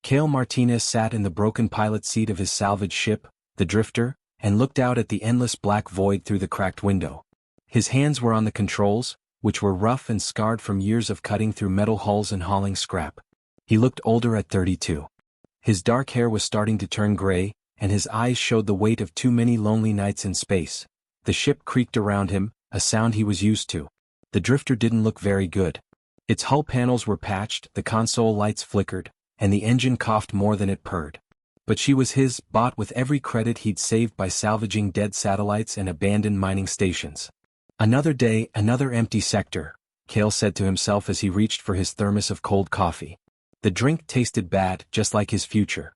Cale Martinez sat in the broken pilot seat of his salvage ship, the Drifter, and looked out at the endless black void through the cracked window. His hands were on the controls, which were rough and scarred from years of cutting through metal hulls and hauling scrap. He looked older at 32. His dark hair was starting to turn gray, and his eyes showed the weight of too many lonely nights in space. The ship creaked around him, a sound he was used to. The Drifter didn't look very good. Its hull panels were patched, the console lights flickered, and the engine coughed more than it purred. But she was his, bought with every credit he'd saved by salvaging dead satellites and abandoned mining stations. Another day, another empty sector, Cale said to himself as he reached for his thermos of cold coffee. The drink tasted bad, just like his future.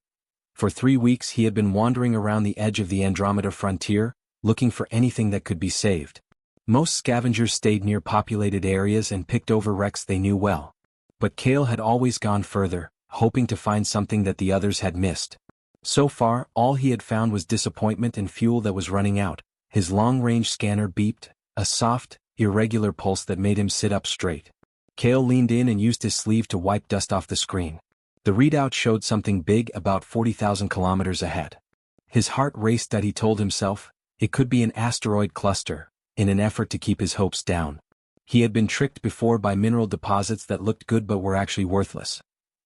For 3 weeks he had been wandering around the edge of the Andromeda frontier, looking for anything that could be saved. Most scavengers stayed near populated areas and picked over wrecks they knew well. But Cale had always gone further, hoping to find something that the others had missed. So far, all he had found was disappointment and fuel that was running out. His long-range scanner beeped, a soft, irregular pulse that made him sit up straight. Cale leaned in and used his sleeve to wipe dust off the screen. The readout showed something big about 40,000 kilometers ahead. His heart raced as he told himself, it could be an asteroid cluster, in an effort to keep his hopes down. He had been tricked before by mineral deposits that looked good but were actually worthless.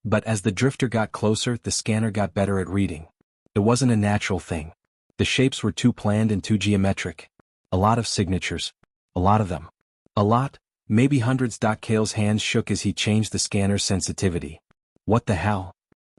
But as the Drifter got closer, the scanner got better at reading. It wasn't a natural thing. The shapes were too planned and too geometric. A lot of signatures. A lot of them. A lot, maybe hundreds. Cale's hands shook as he changed the scanner's sensitivity. What the hell?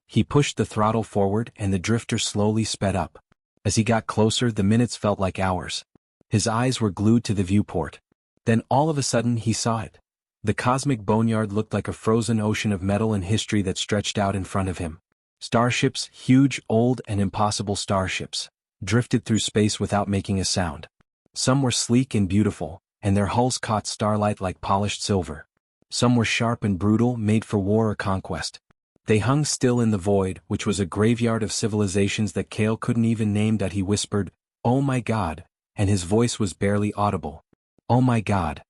He pushed the throttle forward and the Drifter slowly sped up. As he got closer, the minutes felt like hours. His eyes were glued to the viewport. Then all of a sudden he saw it. The cosmic boneyard looked like a frozen ocean of metal and history that stretched out in front of him. Starships, huge, old, and impossible starships, drifted through space without making a sound. Some were sleek and beautiful, and their hulls caught starlight like polished silver. Some were sharp and brutal, made for war or conquest. They hung still in the void, which was a graveyard of civilizations that Cale couldn't even name. He whispered, "Oh my God," and his voice was barely audible. "Oh my God."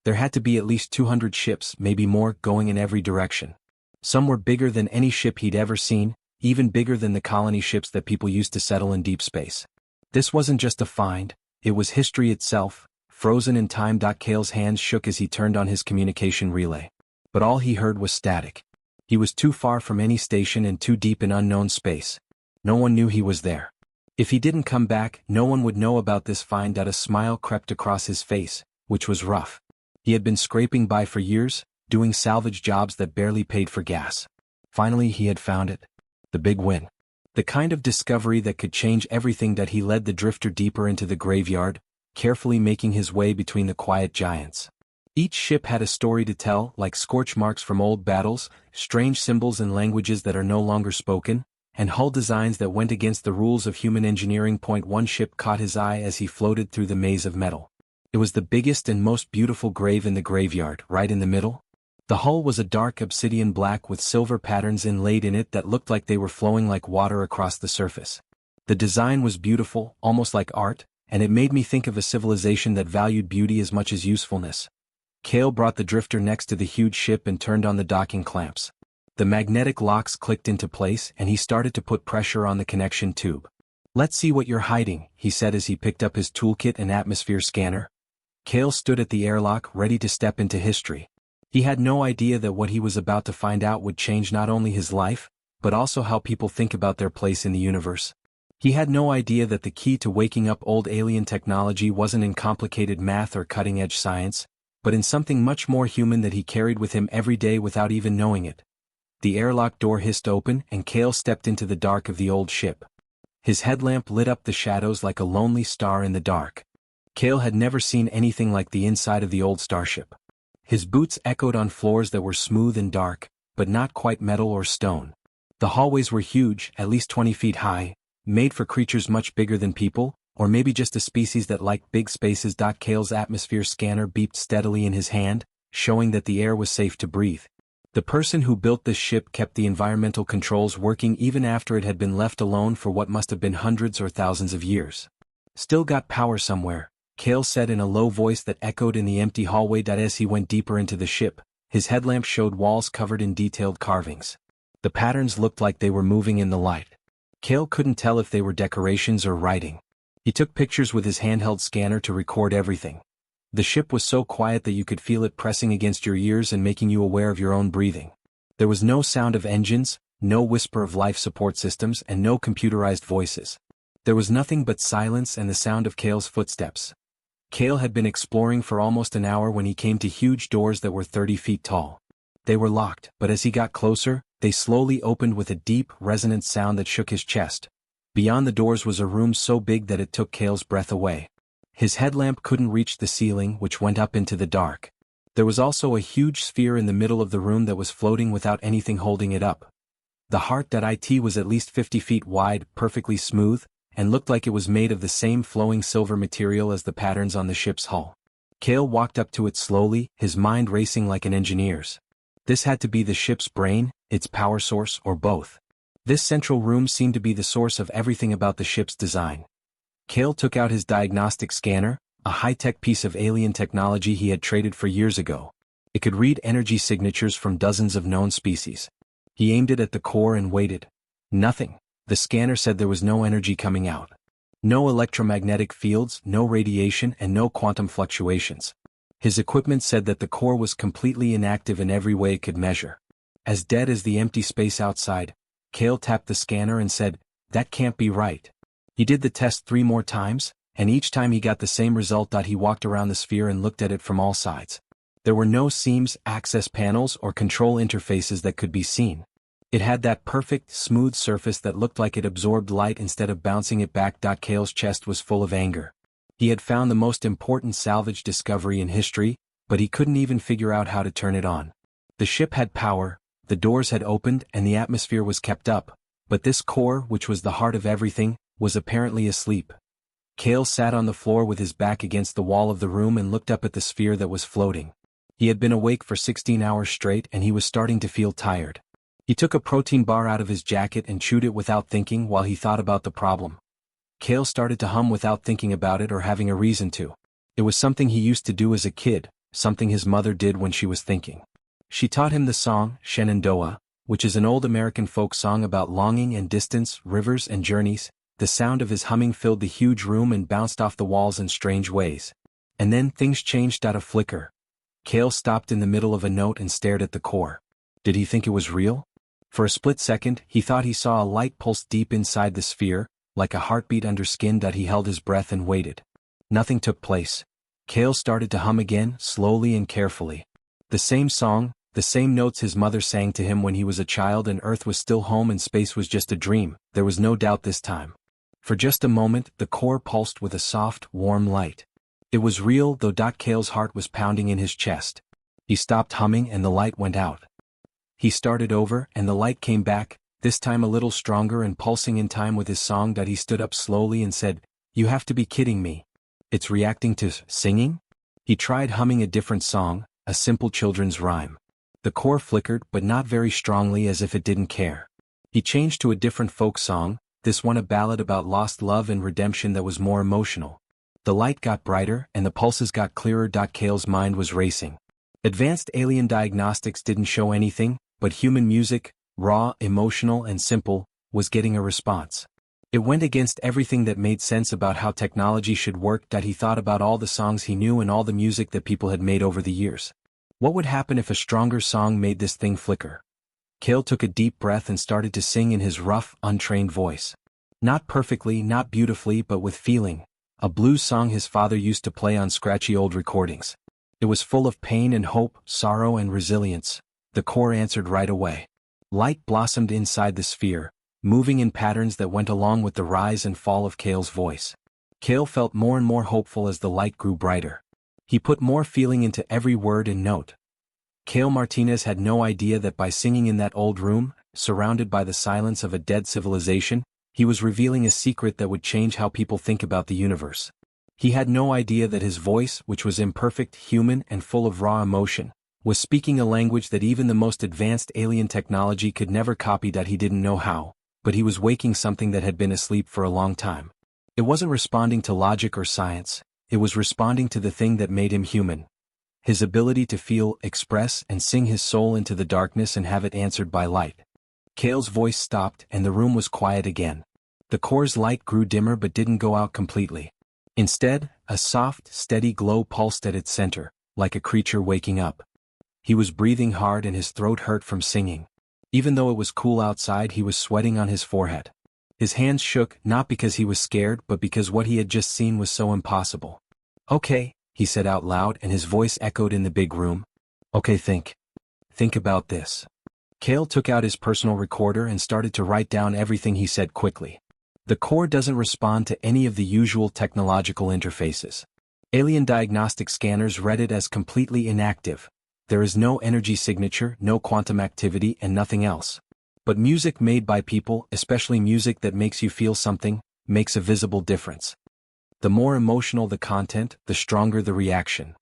There had to be at least 200 ships, maybe more, going in every direction. Some were bigger than any ship he'd ever seen, even bigger than the colony ships that people used to settle in deep space. This wasn't just a find, it was history itself, frozen in time. Cale's hands shook as he turned on his communication relay. But all he heard was static. He was too far from any station and too deep in unknown space. No one knew he was there. If he didn't come back, no one would know about this find. A smile crept across his face, which was rough. He had been scraping by for years, doing salvage jobs that barely paid for gas. Finally he had found it. The big win. The kind of discovery that could change everything. He led the Drifter deeper into the graveyard, carefully making his way between the quiet giants. Each ship had a story to tell, like scorch marks from old battles, strange symbols and languages that are no longer spoken, and hull designs that went against the rules of human engineering. One ship caught his eye as he floated through the maze of metal. It was the biggest and most beautiful grave in the graveyard, right in the middle. The hull was a dark obsidian black with silver patterns inlaid in it that looked like they were flowing like water across the surface. The design was beautiful, almost like art, and it made me think of a civilization that valued beauty as much as usefulness. Cale brought the Drifter next to the huge ship and turned on the docking clamps. The magnetic locks clicked into place and he started to put pressure on the connection tube. "Let's see what you're hiding," he said as he picked up his toolkit and atmosphere scanner. Cale stood at the airlock, ready to step into history. He had no idea that what he was about to find out would change not only his life, but also how people think about their place in the universe. He had no idea that the key to waking up old alien technology wasn't in complicated math or cutting-edge science, but in something much more human that he carried with him every day without even knowing it. The airlock door hissed open and Cale stepped into the dark of the old ship. His headlamp lit up the shadows like a lonely star in the dark. Cale had never seen anything like the inside of the old starship. His boots echoed on floors that were smooth and dark, but not quite metal or stone. The hallways were huge, at least 20 feet high, made for creatures much bigger than people, or maybe just a species that liked big spaces. Cale's atmosphere scanner beeped steadily in his hand, showing that the air was safe to breathe. The person who built this ship kept the environmental controls working even after it had been left alone for what must have been hundreds or thousands of years. "Still got power somewhere," Cale said in a low voice that echoed in the empty hallway. As he went deeper into the ship, his headlamp showed walls covered in detailed carvings. The patterns looked like they were moving in the light. Cale couldn't tell if they were decorations or writing. He took pictures with his handheld scanner to record everything. The ship was so quiet that you could feel it pressing against your ears and making you aware of your own breathing. There was no sound of engines, no whisper of life support systems, and no computerized voices. There was nothing but silence and the sound of Cale's footsteps. Cale had been exploring for almost an hour when he came to huge doors that were 30 feet tall. They were locked, but as he got closer, they slowly opened with a deep, resonant sound that shook his chest. Beyond the doors was a room so big that it took Cale's breath away. His headlamp couldn't reach the ceiling, which went up into the dark. There was also a huge sphere in the middle of the room that was floating without anything holding it up. The heart.it was at least 50 feet wide, perfectly smooth, and looked like it was made of the same flowing silver material as the patterns on the ship's hull. Cale walked up to it slowly, his mind racing like an engineer's. This had to be the ship's brain, its power source, or both. This central room seemed to be the source of everything about the ship's design. Cale took out his diagnostic scanner, a high-tech piece of alien technology he had traded for years ago. It could read energy signatures from dozens of known species. He aimed it at the core and waited. Nothing. The scanner said there was no energy coming out. No electromagnetic fields, no radiation, and no quantum fluctuations. His equipment said that the core was completely inactive in every way it could measure. As dead as the empty space outside, Cale tapped the scanner and said, "That can't be right." He did the test 3 more times, and each time he got the same result. He walked around the sphere and looked at it from all sides. There were no seams, access panels, or control interfaces that could be seen. It had that perfect, smooth surface that looked like it absorbed light instead of bouncing it back. Cale's chest was full of anger. He had found the most important salvage discovery in history, but he couldn't even figure out how to turn it on. The ship had power, the doors had opened, and the atmosphere was kept up, but this core, which was the heart of everything, was apparently asleep. Cale sat on the floor with his back against the wall of the room and looked up at the sphere that was floating. He had been awake for 16 hours straight and he was starting to feel tired. He took a protein bar out of his jacket and chewed it without thinking while he thought about the problem. Cale started to hum without thinking about it or having a reason to. It was something he used to do as a kid, something his mother did when she was thinking. She taught him the song, Shenandoah, which is an old American folk song about longing and distance, rivers and journeys. The sound of his humming filled the huge room and bounced off the walls in strange ways. And then things changed. A flicker. Cale stopped in the middle of a note and stared at the core. Did he think it was real? For a split second, he thought he saw a light pulse deep inside the sphere, like a heartbeat under skin. He held his breath and waited. Nothing took place. Cale started to hum again, slowly and carefully. The same song, the same notes his mother sang to him when he was a child and Earth was still home and space was just a dream. There was no doubt this time. For just a moment, the core pulsed with a soft, warm light. It was real, though. Cale's heart was pounding in his chest. He stopped humming and the light went out. He started over and the light came back, this time a little stronger and pulsing in time with his song. He stood up slowly and said, "You have to be kidding me. It's reacting to singing?" He tried humming a different song, a simple children's rhyme. The core flickered, but not very strongly, as if it didn't care. He changed to a different folk song, this one a ballad about lost love and redemption that was more emotional. The light got brighter and the pulses got clearer. Cale's mind was racing. Advanced alien diagnostics didn't show anything, but human music, raw, emotional and simple, was getting a response. It went against everything that made sense about how technology should work. He thought about all the songs he knew and all the music that people had made over the years. What would happen if a stronger song made this thing flicker? Cale took a deep breath and started to sing in his rough, untrained voice. Not perfectly, not beautifully, but with feeling. A blues song his father used to play on scratchy old recordings. It was full of pain and hope, sorrow and resilience. The core answered right away. Light blossomed inside the sphere, moving in patterns that went along with the rise and fall of Cale's voice. Cale felt more and more hopeful as the light grew brighter. He put more feeling into every word and note. Cale Martinez had no idea that by singing in that old room, surrounded by the silence of a dead civilization, he was revealing a secret that would change how people think about the universe. He had no idea that his voice, which was imperfect, human, and full of raw emotion, was speaking a language that even the most advanced alien technology could never copy. He didn't know how, but he was waking something that had been asleep for a long time. It wasn't responding to logic or science, it was responding to the thing that made him human. His ability to feel, express, and sing his soul into the darkness and have it answered by light. Kale's voice stopped and the room was quiet again. The core's light grew dimmer but didn't go out completely. Instead, a soft, steady glow pulsed at its center, like a creature waking up. He was breathing hard and his throat hurt from singing. Even though it was cool outside, he was sweating on his forehead. His hands shook, not because he was scared but because what he had just seen was so impossible. "Okay," he said out loud and his voice echoed in the big room. "Okay, think about this." Kale took out his personal recorder and started to write down everything he said quickly. The core doesn't respond to any of the usual technological interfaces. Alien diagnostic scanners read it as completely inactive. There is no energy signature, no quantum activity, and nothing else. But music made by people, especially music that makes you feel something, makes a visible difference. The more emotional the content, the stronger the reaction.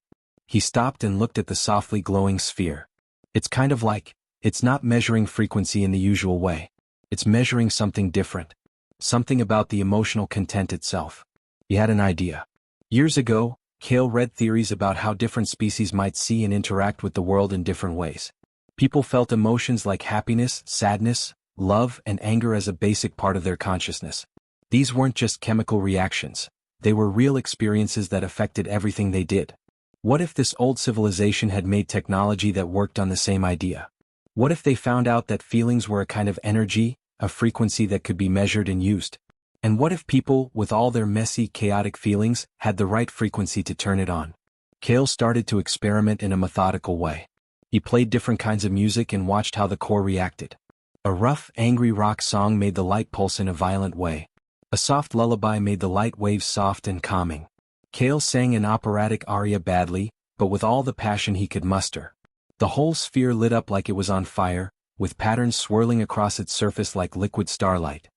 He stopped and looked at the softly glowing sphere. It's kind of like, it's not measuring frequency in the usual way. It's measuring something different. Something about the emotional content itself. He had an idea. Years ago, Kale read theories about how different species might see and interact with the world in different ways. People felt emotions like happiness, sadness, love, and anger as a basic part of their consciousness. These weren't just chemical reactions. They were real experiences that affected everything they did. What if this old civilization had made technology that worked on the same idea? What if they found out that feelings were a kind of energy, a frequency that could be measured and used? And what if people, with all their messy, chaotic feelings, had the right frequency to turn it on? Kale started to experiment in a methodical way. He played different kinds of music and watched how the core reacted. A rough, angry rock song made the light pulse in a violent way. A soft lullaby made the light waves soft and calming. Kale sang an operatic aria badly, but with all the passion he could muster. The whole sphere lit up like it was on fire, with patterns swirling across its surface like liquid starlight.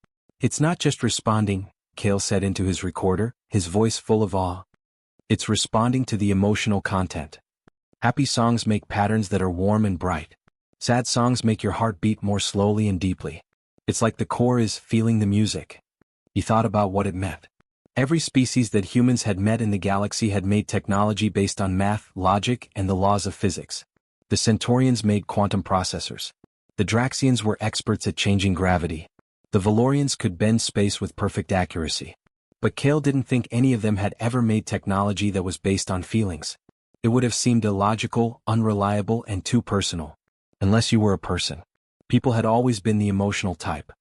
"It's not just responding," Kale said into his recorder, his voice full of awe. "It's responding to the emotional content. Happy songs make patterns that are warm and bright. Sad songs make your heart beat more slowly and deeply. It's like the core is feeling the music." He thought about what it meant. Every species that humans had met in the galaxy had made technology based on math, logic, and the laws of physics. The Centaurians made quantum processors. The Draxians were experts at changing gravity. The Valorians could bend space with perfect accuracy. But Kale didn't think any of them had ever made technology that was based on feelings. It would have seemed illogical, unreliable, and too personal. Unless you were a person. People had always been the emotional type.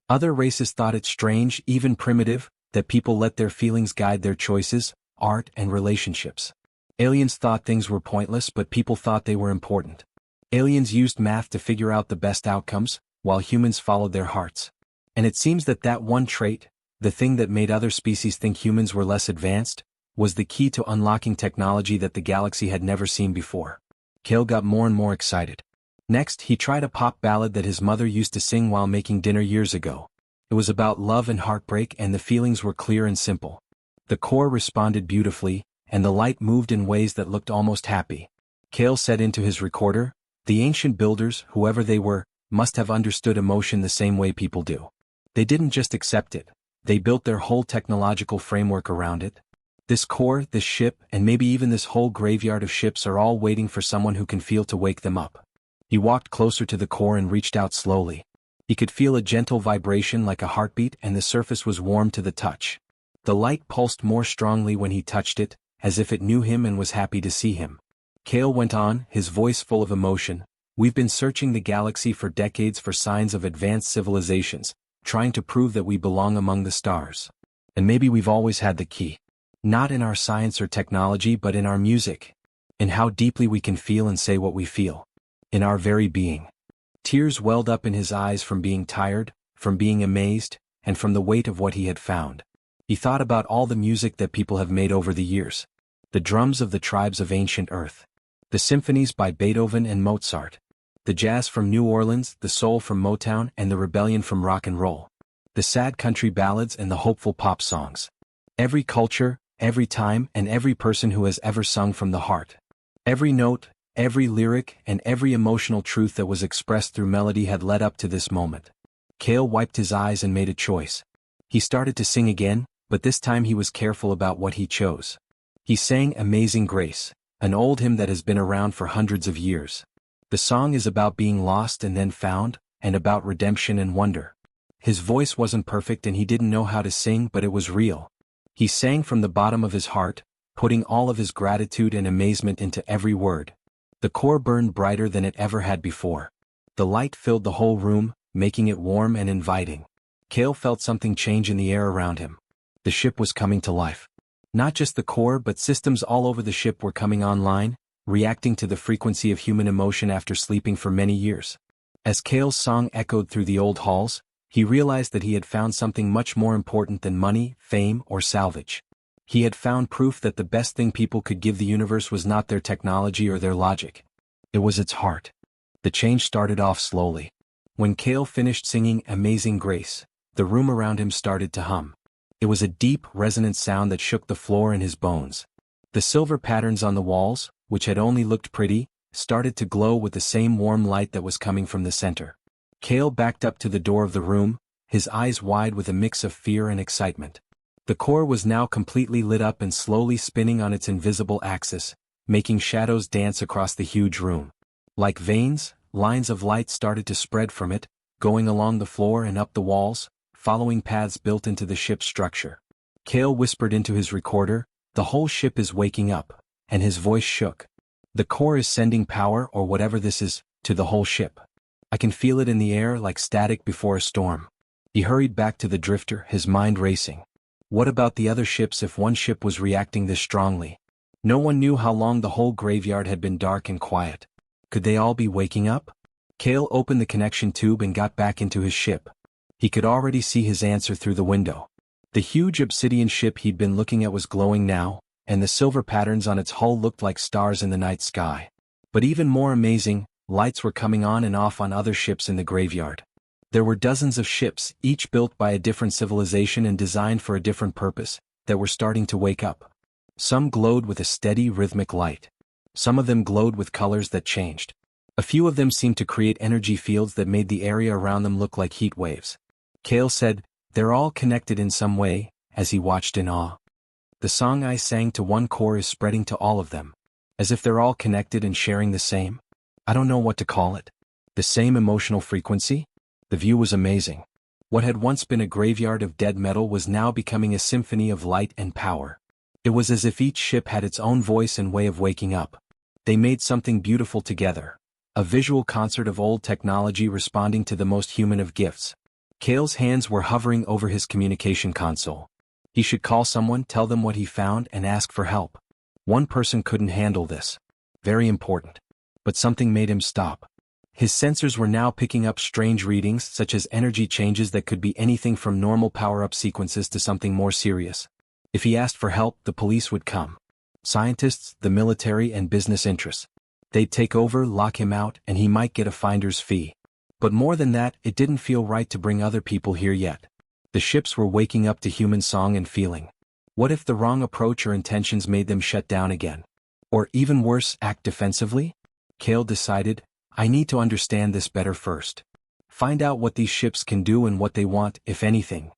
Other races thought it strange, even primitive, that people let their feelings guide their choices, art, and relationships. Aliens thought things were pointless, but people thought they were important. Aliens used math to figure out the best outcomes, while humans followed their hearts. And it seems that that one trait, the thing that made other species think humans were less advanced, was the key to unlocking technology that the galaxy had never seen before. Kale got more and more excited. Next, he tried a pop ballad that his mother used to sing while making dinner years ago. It was about love and heartbreak, and the feelings were clear and simple. The core responded beautifully, and the light moved in ways that looked almost happy. Kale said into his recorder, "The ancient builders, whoever they were, must have understood emotion the same way people do. They didn't just accept it. They built their whole technological framework around it. This core, this ship, and maybe even this whole graveyard of ships are all waiting for someone who can feel to wake them up." He walked closer to the core and reached out slowly. He could feel a gentle vibration like a heartbeat, and the surface was warm to the touch. The light pulsed more strongly when he touched it, as if it knew him and was happy to see him. Kale went on, his voice full of emotion. "We've been searching the galaxy for decades for signs of advanced civilizations, trying to prove that we belong among the stars. And maybe we've always had the key. Not in our science or technology, but in our music. In how deeply we can feel and say what we feel. In our very being." Tears welled up in his eyes from being tired, from being amazed, and from the weight of what he had found. He thought about all the music that people have made over the years. The drums of the tribes of ancient Earth. The symphonies by Beethoven and Mozart. The jazz from New Orleans, the soul from Motown, and the rebellion from rock and roll. The sad country ballads and the hopeful pop songs. Every culture, every time, and every person who has ever sung from the heart. Every note, every lyric, and every emotional truth that was expressed through melody had led up to this moment. Kale wiped his eyes and made a choice. He started to sing again, but this time he was careful about what he chose. He sang Amazing Grace, an old hymn that has been around for hundreds of years. The song is about being lost and then found, and about redemption and wonder. His voice wasn't perfect and he didn't know how to sing, but it was real. He sang from the bottom of his heart, putting all of his gratitude and amazement into every word. The core burned brighter than it ever had before. The light filled the whole room, making it warm and inviting. Cale felt something change in the air around him. The ship was coming to life. Not just the core, but systems all over the ship were coming online, reacting to the frequency of human emotion after sleeping for many years. As Cale's song echoed through the old halls, he realized that he had found something much more important than money, fame, or salvage. He had found proof that the best thing people could give the universe was not their technology or their logic. It was its heart. The change started off slowly. When Cale finished singing Amazing Grace, the room around him started to hum. It was a deep, resonant sound that shook the floor in his bones. The silver patterns on the walls, which had only looked pretty, started to glow with the same warm light that was coming from the center. Cale backed up to the door of the room, his eyes wide with a mix of fear and excitement. The core was now completely lit up and slowly spinning on its invisible axis, making shadows dance across the huge room. Like veins, lines of light started to spread from it, going along the floor and up the walls, following paths built into the ship's structure. Cale whispered into his recorder, "The whole ship is waking up," and his voice shook. "The core is sending power, or whatever this is, to the whole ship. I can feel it in the air like static before a storm." He hurried back to the drifter, his mind racing. What about the other ships if one ship was reacting this strongly? No one knew how long the whole graveyard had been dark and quiet. Could they all be waking up? Cale opened the connection tube and got back into his ship. He could already see his answer through the window. The huge obsidian ship he'd been looking at was glowing now, and the silver patterns on its hull looked like stars in the night sky. But even more amazing, lights were coming on and off on other ships in the graveyard. There were dozens of ships, each built by a different civilization and designed for a different purpose, that were starting to wake up. Some glowed with a steady, rhythmic light. Some of them glowed with colors that changed. A few of them seemed to create energy fields that made the area around them look like heat waves. Cale said, "They're all connected in some way," as he watched in awe. "The song I sang to one core is spreading to all of them. As if they're all connected and sharing the same. I don't know what to call it. The same emotional frequency?" The view was amazing. What had once been a graveyard of dead metal was now becoming a symphony of light and power. It was as if each ship had its own voice and way of waking up. They made something beautiful together. A visual concert of old technology responding to the most human of gifts. Cale's hands were hovering over his communication console. He should call someone, tell them what he found, and ask for help. One person couldn't handle this. Very important. But something made him stop. His sensors were now picking up strange readings, such as energy changes that could be anything from normal power-up sequences to something more serious. If he asked for help, the police would come. Scientists, the military, and business interests. They'd take over, lock him out, and he might get a finder's fee. But more than that, it didn't feel right to bring other people here yet. The ships were waking up to human song and feeling. What if the wrong approach or intentions made them shut down again? Or even worse, act defensively? Cale decided, "I need to understand this better first. Find out what these ships can do and what they want, if anything."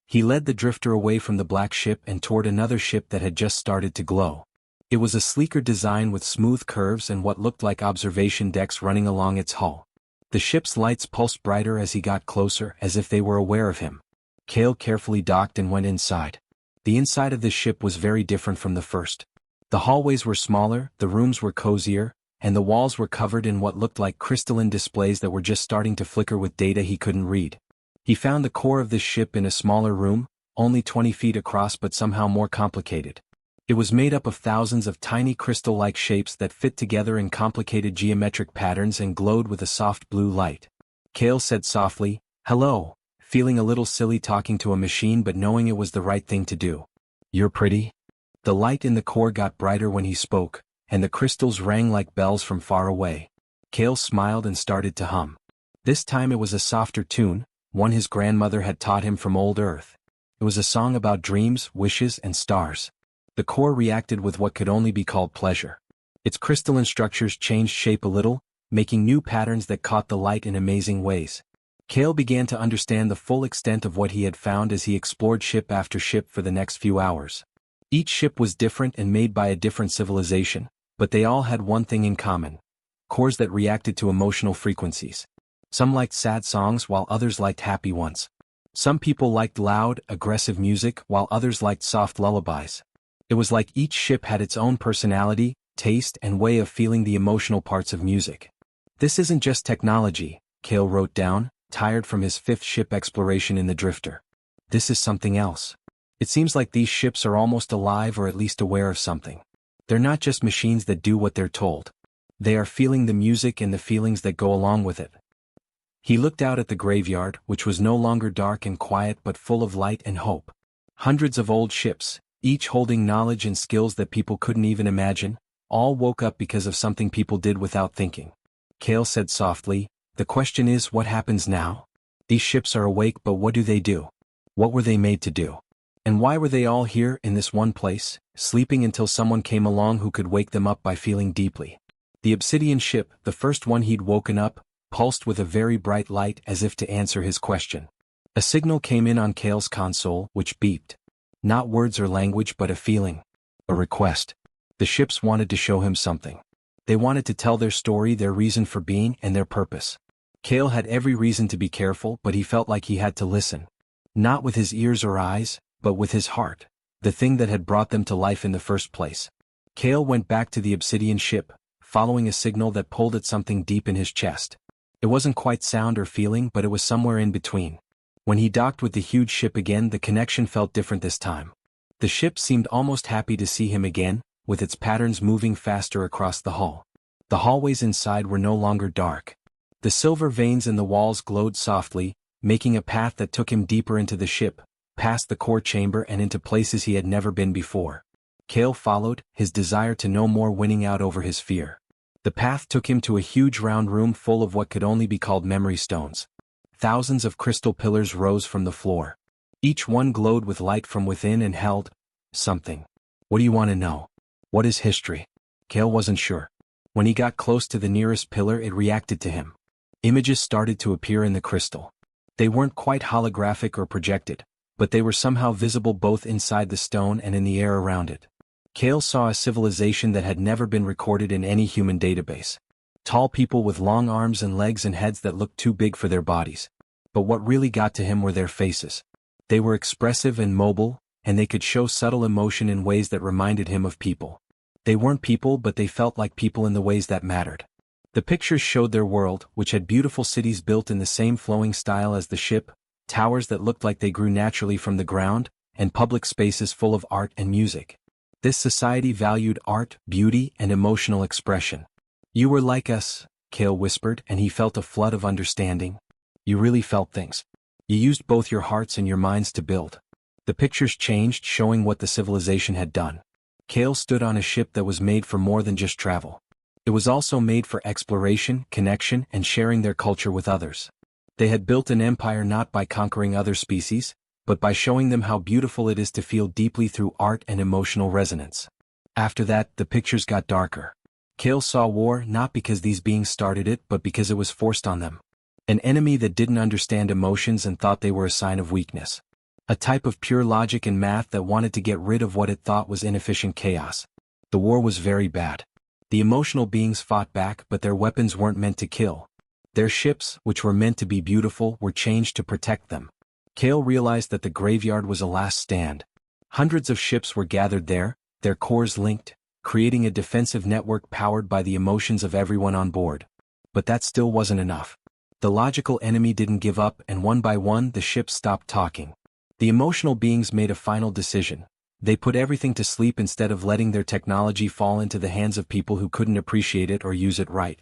He led the drifter away from the black ship and toward another ship that had just started to glow. It was a sleeker design with smooth curves and what looked like observation decks running along its hull. The ship's lights pulsed brighter as he got closer, as if they were aware of him. Cale carefully docked and went inside. The inside of this ship was very different from the first. The hallways were smaller, the rooms were cozier, and the walls were covered in what looked like crystalline displays that were just starting to flicker with data he couldn't read. He found the core of this ship in a smaller room, only 20 feet across but somehow more complicated. It was made up of thousands of tiny crystal-like shapes that fit together in complicated geometric patterns and glowed with a soft blue light. Cale said softly, "Hello," feeling a little silly talking to a machine but knowing it was the right thing to do. "You're pretty." The light in the core got brighter when he spoke, and the crystals rang like bells from far away. Cale smiled and started to hum. This time it was a softer tune, one his grandmother had taught him from old Earth. It was a song about dreams, wishes, and stars. The core reacted with what could only be called pleasure. Its crystalline structures changed shape a little, making new patterns that caught the light in amazing ways. Cale began to understand the full extent of what he had found as he explored ship after ship for the next few hours. Each ship was different and made by a different civilization, but they all had one thing in common: cores that reacted to emotional frequencies. Some liked sad songs while others liked happy ones. Some people liked loud, aggressive music while others liked soft lullabies. It was like each ship had its own personality, taste, and way of feeling the emotional parts of music. This isn't just technology, Cale wrote down, tired from his fifth ship exploration in the Drifter. This is something else. It seems like these ships are almost alive or at least aware of something. They're not just machines that do what they're told. They are feeling the music and the feelings that go along with it. He looked out at the graveyard, which was no longer dark and quiet but full of light and hope. Hundreds of old ships, each holding knowledge and skills that people couldn't even imagine, all woke up because of something people did without thinking. Cale said softly, "The question is, what happens now? These ships are awake, but what do they do? What were they made to do? And why were they all here in this one place, sleeping until someone came along who could wake them up by feeling deeply?" The obsidian ship, the first one he'd woken up, pulsed with a very bright light as if to answer his question. A signal came in on Cale's console, which beeped. Not words or language but a feeling. A request. The ships wanted to show him something. They wanted to tell their story, their reason for being, and their purpose. Cale had every reason to be careful, but he felt like he had to listen. Not with his ears or eyes, but with his heart, the thing that had brought them to life in the first place. Cale went back to the obsidian ship, following a signal that pulled at something deep in his chest. It wasn't quite sound or feeling, but it was somewhere in between. When he docked with the huge ship again, the connection felt different this time. The ship seemed almost happy to see him again, with its patterns moving faster across the hull. The hallways inside were no longer dark. The silver veins in the walls glowed softly, making a path that took him deeper into the ship, past the core chamber and into places he had never been before. Cale followed, his desire to know more winning out over his fear. The path took him to a huge round room full of what could only be called memory stones. Thousands of crystal pillars rose from the floor. Each one glowed with light from within and held something. What do you want to know? What is history? Cale wasn't sure. When he got close to the nearest pillar, it reacted to him. Images started to appear in the crystal. They weren't quite holographic or projected, but they were somehow visible both inside the stone and in the air around it. Cale saw a civilization that had never been recorded in any human database. Tall people with long arms and legs and heads that looked too big for their bodies. But what really got to him were their faces. They were expressive and mobile, and they could show subtle emotion in ways that reminded him of people. They weren't people, but they felt like people in the ways that mattered. The pictures showed their world, which had beautiful cities built in the same flowing style as the ship, towers that looked like they grew naturally from the ground, and public spaces full of art and music. This society valued art, beauty, and emotional expression. "You were like us," Cale whispered, and he felt a flood of understanding. "You really felt things. You used both your hearts and your minds to build." The pictures changed, showing what the civilization had done. Cale stood on a ship that was made for more than just travel. It was also made for exploration, connection, and sharing their culture with others. They had built an empire not by conquering other species, but by showing them how beautiful it is to feel deeply through art and emotional resonance. After that, the pictures got darker. Cale saw war not because these beings started it, but because it was forced on them. An enemy that didn't understand emotions and thought they were a sign of weakness. A type of pure logic and math that wanted to get rid of what it thought was inefficient chaos. The war was very bad. The emotional beings fought back, but their weapons weren't meant to kill. Their ships, which were meant to be beautiful, were changed to protect them. Cale realized that the graveyard was a last stand. Hundreds of ships were gathered there, their cores linked, creating a defensive network powered by the emotions of everyone on board. But that still wasn't enough. The logical enemy didn't give up, and one by one the ships stopped talking. The emotional beings made a final decision. They put everything to sleep instead of letting their technology fall into the hands of people who couldn't appreciate it or use it right.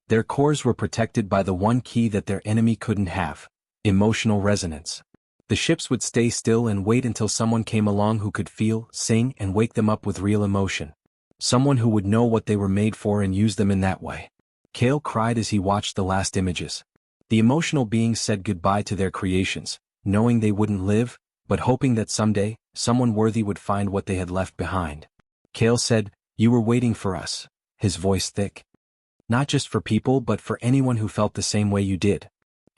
Their cores were protected by the one key that their enemy couldn't have: emotional resonance. The ships would stay still and wait until someone came along who could feel, sing, and wake them up with real emotion. Someone who would know what they were made for and use them in that way. Cale cried as he watched the last images. The emotional beings said goodbye to their creations, knowing they wouldn't live, but hoping that someday, someone worthy would find what they had left behind. Cale said, "You were waiting for us," his voice thick. "Not just for people, but for anyone who felt the same way you did.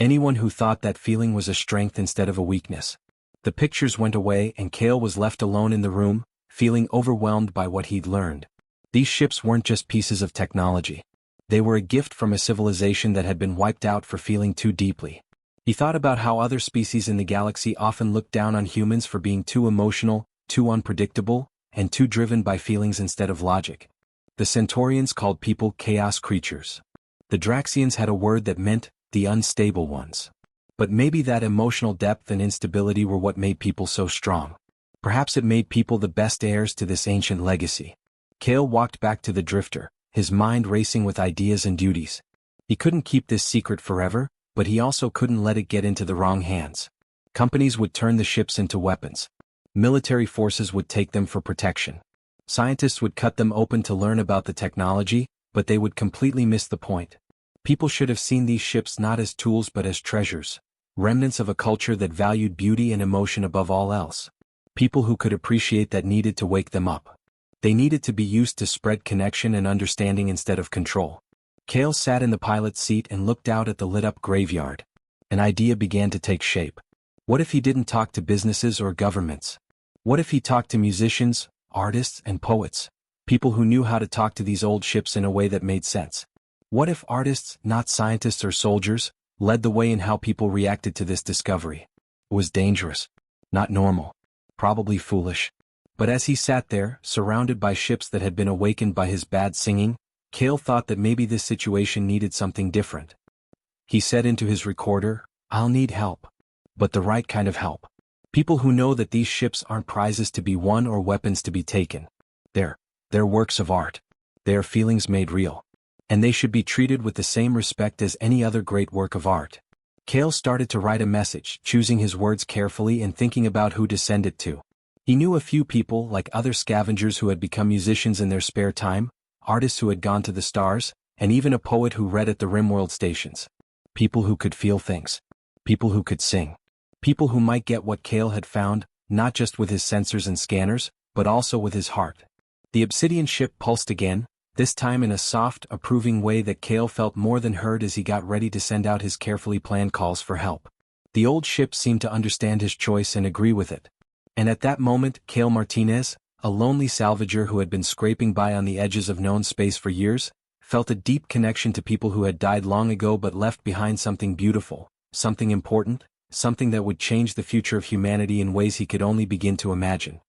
Anyone who thought that feeling was a strength instead of a weakness." The pictures went away and Cale was left alone in the room, feeling overwhelmed by what he'd learned. These ships weren't just pieces of technology. They were a gift from a civilization that had been wiped out for feeling too deeply. He thought about how other species in the galaxy often looked down on humans for being too emotional, too unpredictable, and too driven by feelings instead of logic. The Centaurians called people chaos creatures. The Draxians had a word that meant the unstable ones. But maybe that emotional depth and instability were what made people so strong. Perhaps it made people the best heirs to this ancient legacy. Kale walked back to the drifter, his mind racing with ideas and duties. He couldn't keep this secret forever, but he also couldn't let it get into the wrong hands. Companies would turn the ships into weapons. Military forces would take them for protection. Scientists would cut them open to learn about the technology, but they would completely miss the point. People should have seen these ships not as tools but as treasures, remnants of a culture that valued beauty and emotion above all else. People who could appreciate that needed to wake them up. They needed to be used to spread connection and understanding instead of control. Kale sat in the pilot's seat and looked out at the lit-up graveyard. An idea began to take shape. What if he didn't talk to businesses or governments? What if he talked to musicians, artists, and poets? People who knew how to talk to these old ships in a way that made sense. What if artists, not scientists or soldiers, led the way in how people reacted to this discovery? It was dangerous. Not normal. Probably foolish. But as he sat there, surrounded by ships that had been awakened by his bad singing, Kale thought that maybe this situation needed something different. He said into his recorder, "I'll need help. But the right kind of help. People who know that these ships aren't prizes to be won or weapons to be taken. They're works of art. They are feelings made real. And they should be treated with the same respect as any other great work of art." Kale started to write a message, choosing his words carefully and thinking about who to send it to. He knew a few people, like other scavengers who had become musicians in their spare time, artists who had gone to the stars, and even a poet who read at the Rimworld stations. People who could feel things. People who could sing. People who might get what Kale had found, not just with his sensors and scanners, but also with his heart. The obsidian ship pulsed again, this time in a soft, approving way that Kale felt more than heard as he got ready to send out his carefully planned calls for help. The old ship seemed to understand his choice and agree with it. And at that moment, Kale Martinez, a lonely salvager who had been scraping by on the edges of known space for years, felt a deep connection to people who had died long ago but left behind something beautiful, something important, something that would change the future of humanity in ways he could only begin to imagine.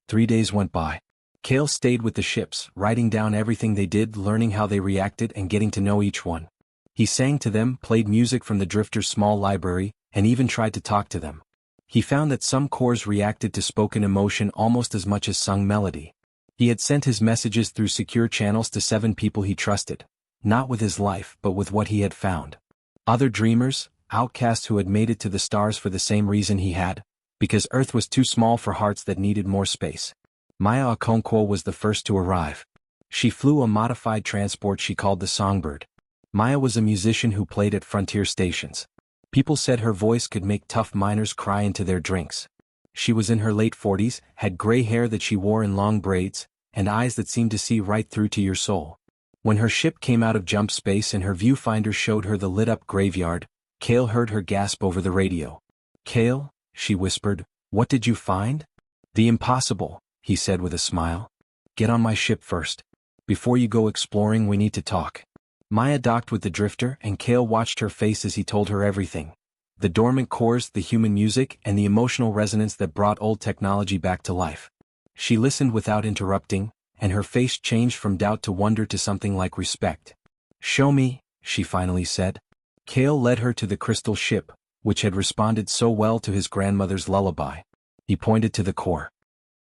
3 days went by. Kale stayed with the ships, writing down everything they did, learning how they reacted and getting to know each one. He sang to them, played music from the drifter's small library, and even tried to talk to them. He found that some cores reacted to spoken emotion almost as much as sung melody. He had sent his messages through secure channels to 7 people he trusted, not with his life but with what he had found. Other dreamers, outcasts who had made it to the stars for the same reason he had, because Earth was too small for hearts that needed more space. Maya Okonkwo was the first to arrive. She flew a modified transport she called the Songbird. Maya was a musician who played at frontier stations. People said her voice could make tough miners cry into their drinks. She was in her late 40s, had gray hair that she wore in long braids, and eyes that seemed to see right through to your soul. When her ship came out of jump space and her viewfinder showed her the lit-up graveyard, Kale heard her gasp over the radio. "Kale," she whispered, "what did you find?" "The impossible," he said with a smile. "Get on my ship first. Before you go exploring, we need to talk." Maya docked with the drifter and Kale watched her face as he told her everything. The dormant cores, the human music, and the emotional resonance that brought old technology back to life. She listened without interrupting, and her face changed from doubt to wonder to something like respect. "Show me," she finally said. Kale led her to the crystal ship, which had responded so well to his grandmother's lullaby. He pointed to the core.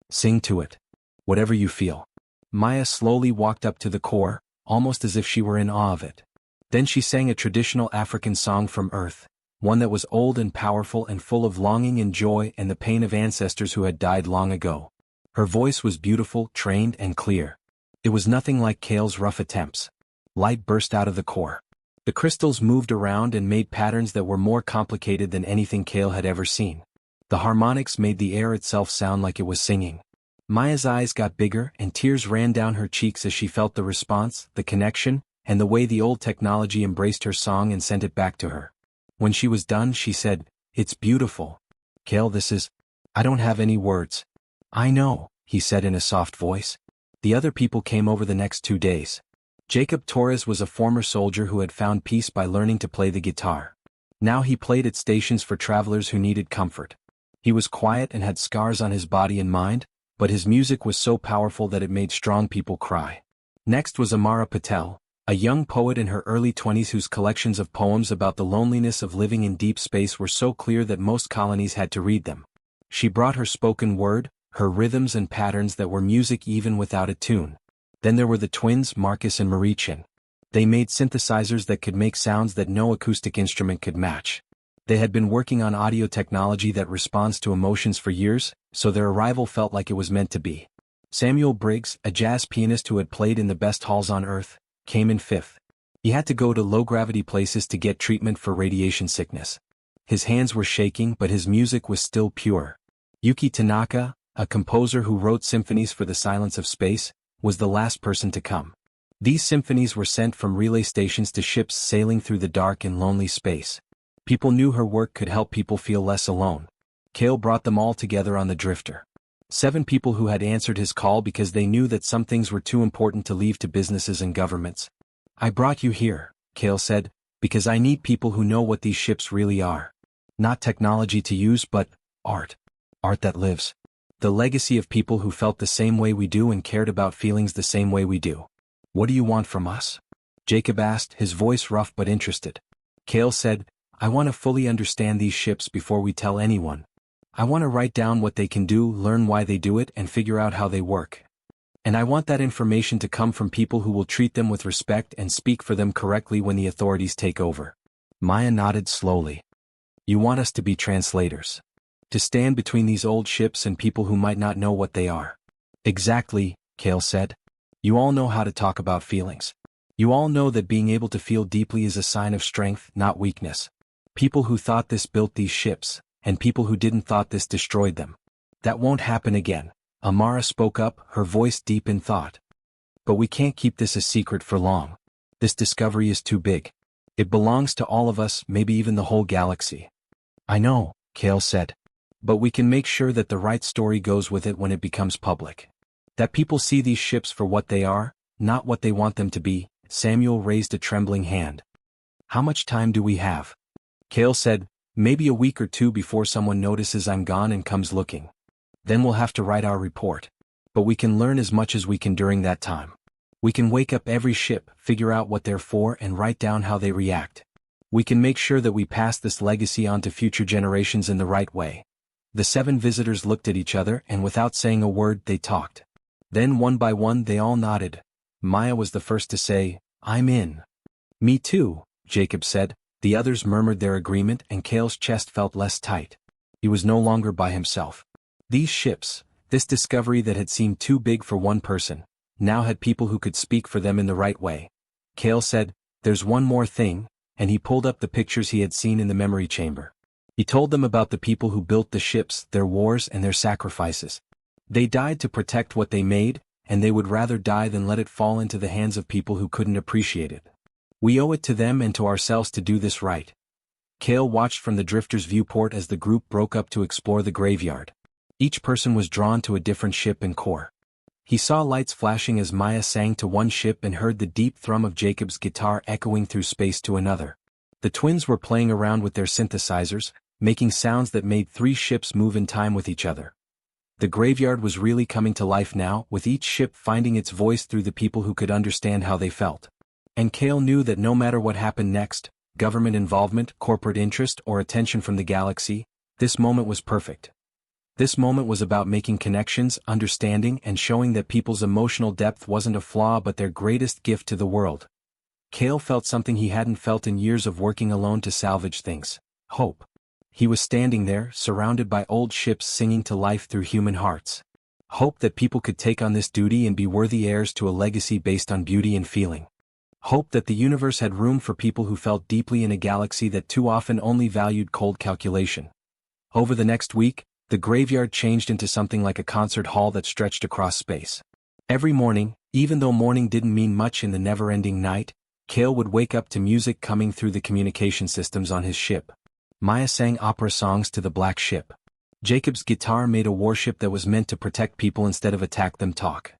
"Sing to it. Whatever you feel." Maya slowly walked up to the core, almost as if she were in awe of it. Then she sang a traditional African song from Earth, one that was old and powerful and full of longing and joy and the pain of ancestors who had died long ago. Her voice was beautiful, trained, and clear. It was nothing like Kale's rough attempts. Light burst out of the core. The crystals moved around and made patterns that were more complicated than anything Kale had ever seen. The harmonics made the air itself sound like it was singing. Maya's eyes got bigger and tears ran down her cheeks as she felt the response, the connection, and the way the old technology embraced her song and sent it back to her. When she was done, she said, "It's beautiful. Kale, I don't have any words." "I know," he said in a soft voice. The other people came over the next 2 days. Jacob Torres was a former soldier who had found peace by learning to play the guitar. Now he played at stations for travelers who needed comfort. He was quiet and had scars on his body and mind, but his music was so powerful that it made strong people cry. Next was Amara Patel, a young poet in her early 20s whose collections of poems about the loneliness of living in deep space were so clear that most colonies had to read them. She brought her spoken word, her rhythms and patterns that were music even without a tune. Then there were the twins Marcus and Narration. They made synthesizers that could make sounds that no acoustic instrument could match. They had been working on audio technology that responds to emotions for years, so their arrival felt like it was meant to be. Samuel Briggs, a jazz pianist who had played in the best halls on Earth, came in fifth. He had to go to low-gravity places to get treatment for radiation sickness. His hands were shaking but his music was still pure. Yuki Tanaka, a composer who wrote symphonies for the silence of space, was the last person to come. These symphonies were sent from relay stations to ships sailing through the dark and lonely space. People knew her work could help people feel less alone. Cale brought them all together on the Drifter. 7 people who had answered his call because they knew that some things were too important to leave to businesses and governments. "I brought you here," Cale said, "because I need people who know what these ships really are. Not technology to use but art. Art that lives. The legacy of people who felt the same way we do and cared about feelings the same way we do. What do you want from us?" Jacob asked, his voice rough but interested. Cale said, "I want to fully understand these ships before we tell anyone. I want to write down what they can do, learn why they do it, and figure out how they work. And I want that information to come from people who will treat them with respect and speak for them correctly when the authorities take over." Maya nodded slowly. "You want us to be translators. To stand between these old ships and people who might not know what they are." "Exactly," Cale said. "You all know how to talk about feelings. You all know that being able to feel deeply is a sign of strength, not weakness. People who thought this built these ships, and people who didn't thought this destroyed them. That won't happen again." Amara spoke up, her voice deep in thought. "But we can't keep this a secret for long. This discovery is too big. It belongs to all of us, maybe even the whole galaxy." "I know," Cale said. "But we can make sure that the right story goes with it when it becomes public. That people see these ships for what they are, not what they want them to be." Samuel raised a trembling hand. "How much time do we have?" Cale said, "Maybe a week or 2 before someone notices I'm gone and comes looking. Then we'll have to write our report. But we can learn as much as we can during that time. We can wake up every ship, figure out what they're for and write down how they react. We can make sure that we pass this legacy on to future generations in the right way." The 7 visitors looked at each other and without saying a word they talked. Then one by one they all nodded. Maya was the first to say, "I'm in." "Me too," Jacob said. The others murmured their agreement and Cale's chest felt less tight. He was no longer by himself. These ships, this discovery that had seemed too big for one person, now had people who could speak for them in the right way. Cale said, "There's one more thing," and he pulled up the pictures he had seen in the memory chamber. He told them about the people who built the ships, their wars and their sacrifices. They died to protect what they made, and they would rather die than let it fall into the hands of people who couldn't appreciate it. We owe it to them and to ourselves to do this right. Cale watched from the Drifter's viewport as the group broke up to explore the graveyard. Each person was drawn to a different ship and core. He saw lights flashing as Maya sang to one ship and heard the deep thrum of Jacob's guitar echoing through space to another. The twins were playing around with their synthesizers, making sounds that made 3 ships move in time with each other. The graveyard was really coming to life now, with each ship finding its voice through the people who could understand how they felt. And Cale knew that no matter what happened next, government involvement, corporate interest, or attention from the galaxy, this moment was perfect. This moment was about making connections, understanding, and showing that people's emotional depth wasn't a flaw but their greatest gift to the world. Cale felt something he hadn't felt in years of working alone to salvage things: hope. He was standing there, surrounded by old ships singing to life through human hearts. Hope that people could take on this duty and be worthy heirs to a legacy based on beauty and feeling. Hope that the universe had room for people who felt deeply in a galaxy that too often only valued cold calculation. Over the next week, the graveyard changed into something like a concert hall that stretched across space. Every morning, even though morning didn't mean much in the never-ending night, Cale would wake up to music coming through the communication systems on his ship. Maya sang opera songs to the black ship. Jacob's guitar made a warship that was meant to protect people instead of attack them talk.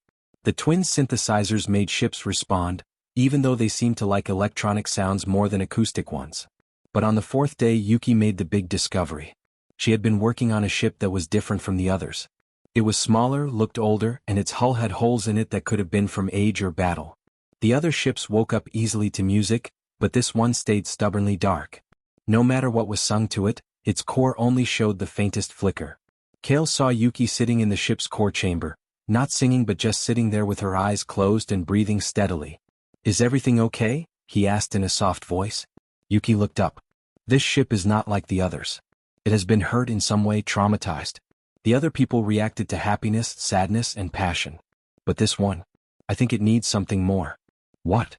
The twins' synthesizers made ships respond, even though they seemed to like electronic sounds more than acoustic ones. But on the fourth day Yuki made the big discovery. She had been working on a ship that was different from the others. It was smaller, looked older, and its hull had holes in it that could have been from age or battle. The other ships woke up easily to music, but this one stayed stubbornly dark. No matter what was sung to it, its core only showed the faintest flicker. Kale saw Yuki sitting in the ship's core chamber, not singing but just sitting there with her eyes closed and breathing steadily. "Is everything okay?" he asked in a soft voice. Yuki looked up. "This ship is not like the others. It has been hurt in some way, traumatized. The other people reacted to happiness, sadness, and passion. But this one, I think it needs something more." "What?"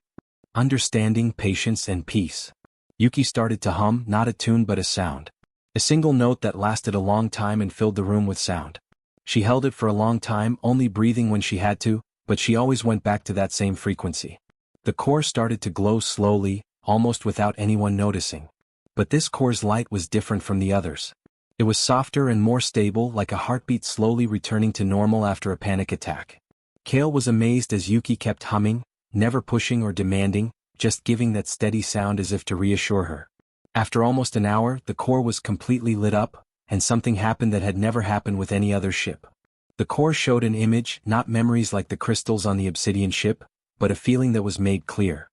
"Understanding, patience, and peace." Yuki started to hum, not a tune but a sound. A single note that lasted a long time and filled the room with sound. She held it for a long time, only breathing when she had to, but she always went back to that same frequency. The core started to glow slowly, almost without anyone noticing. But this core's light was different from the others. It was softer and more stable, like a heartbeat slowly returning to normal after a panic attack. Kale was amazed as Yuki kept humming, never pushing or demanding, just giving that steady sound as if to reassure her. After almost an hour, the core was completely lit up, and something happened that had never happened with any other ship. The core showed an image, not memories like the crystals on the obsidian ship, but a feeling that was made clear.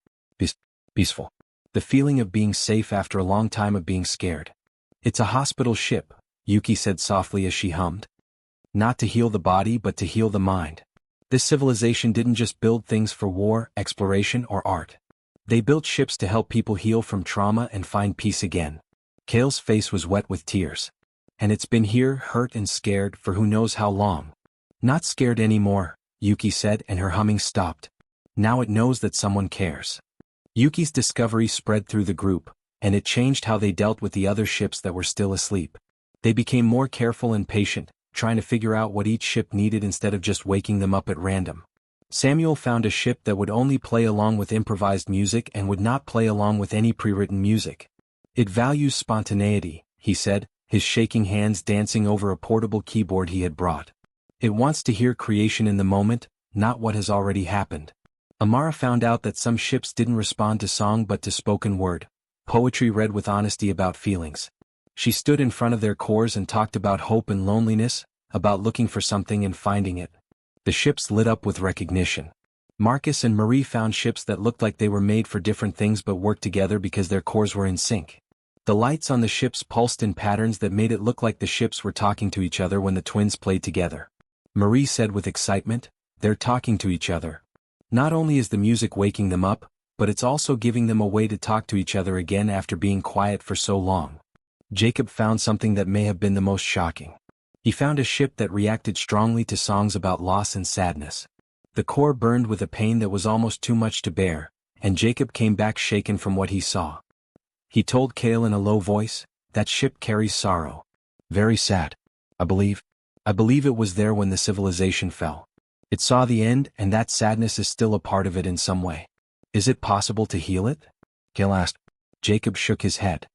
Peaceful. The feeling of being safe after a long time of being scared. "It's a hospital ship," Yuki said softly as she hummed. "Not to heal the body but to heal the mind. This civilization didn't just build things for war, exploration, or art. They built ships to help people heal from trauma and find peace again." Kale's face was wet with tears. "And it's been here, hurt and scared, for who knows how long." "Not scared anymore," Yuki said, and her humming stopped. "Now it knows that someone cares." Yuki's discovery spread through the group, and it changed how they dealt with the other ships that were still asleep. They became more careful and patient, trying to figure out what each ship needed instead of just waking them up at random. Samuel found a ship that would only play along with improvised music and would not play along with any pre-written music. "It values spontaneity," he said, his shaking hands dancing over a portable keyboard he had brought. "It wants to hear creation in the moment, not what has already happened." Amara found out that some ships didn't respond to song but to spoken word, poetry read with honesty about feelings. She stood in front of their cores and talked about hope and loneliness, about looking for something and finding it. The ships lit up with recognition. Marcus and Marie found ships that looked like they were made for different things but worked together because their cores were in sync. The lights on the ships pulsed in patterns that made it look like the ships were talking to each other when the twins played together. Marie said with excitement, "They're talking to each other. Not only is the music waking them up, but it's also giving them a way to talk to each other again after being quiet for so long." Jacob found something that may have been the most shocking. He found a ship that reacted strongly to songs about loss and sadness. The core burned with a pain that was almost too much to bear, and Jacob came back shaken from what he saw. He told Kale in a low voice, "That ship carries sorrow. Very sad. I believe it was there when the civilization fell. It saw the end, and that sadness is still a part of it in some way. Is it possible to heal it?" Kale asked. Jacob shook his head.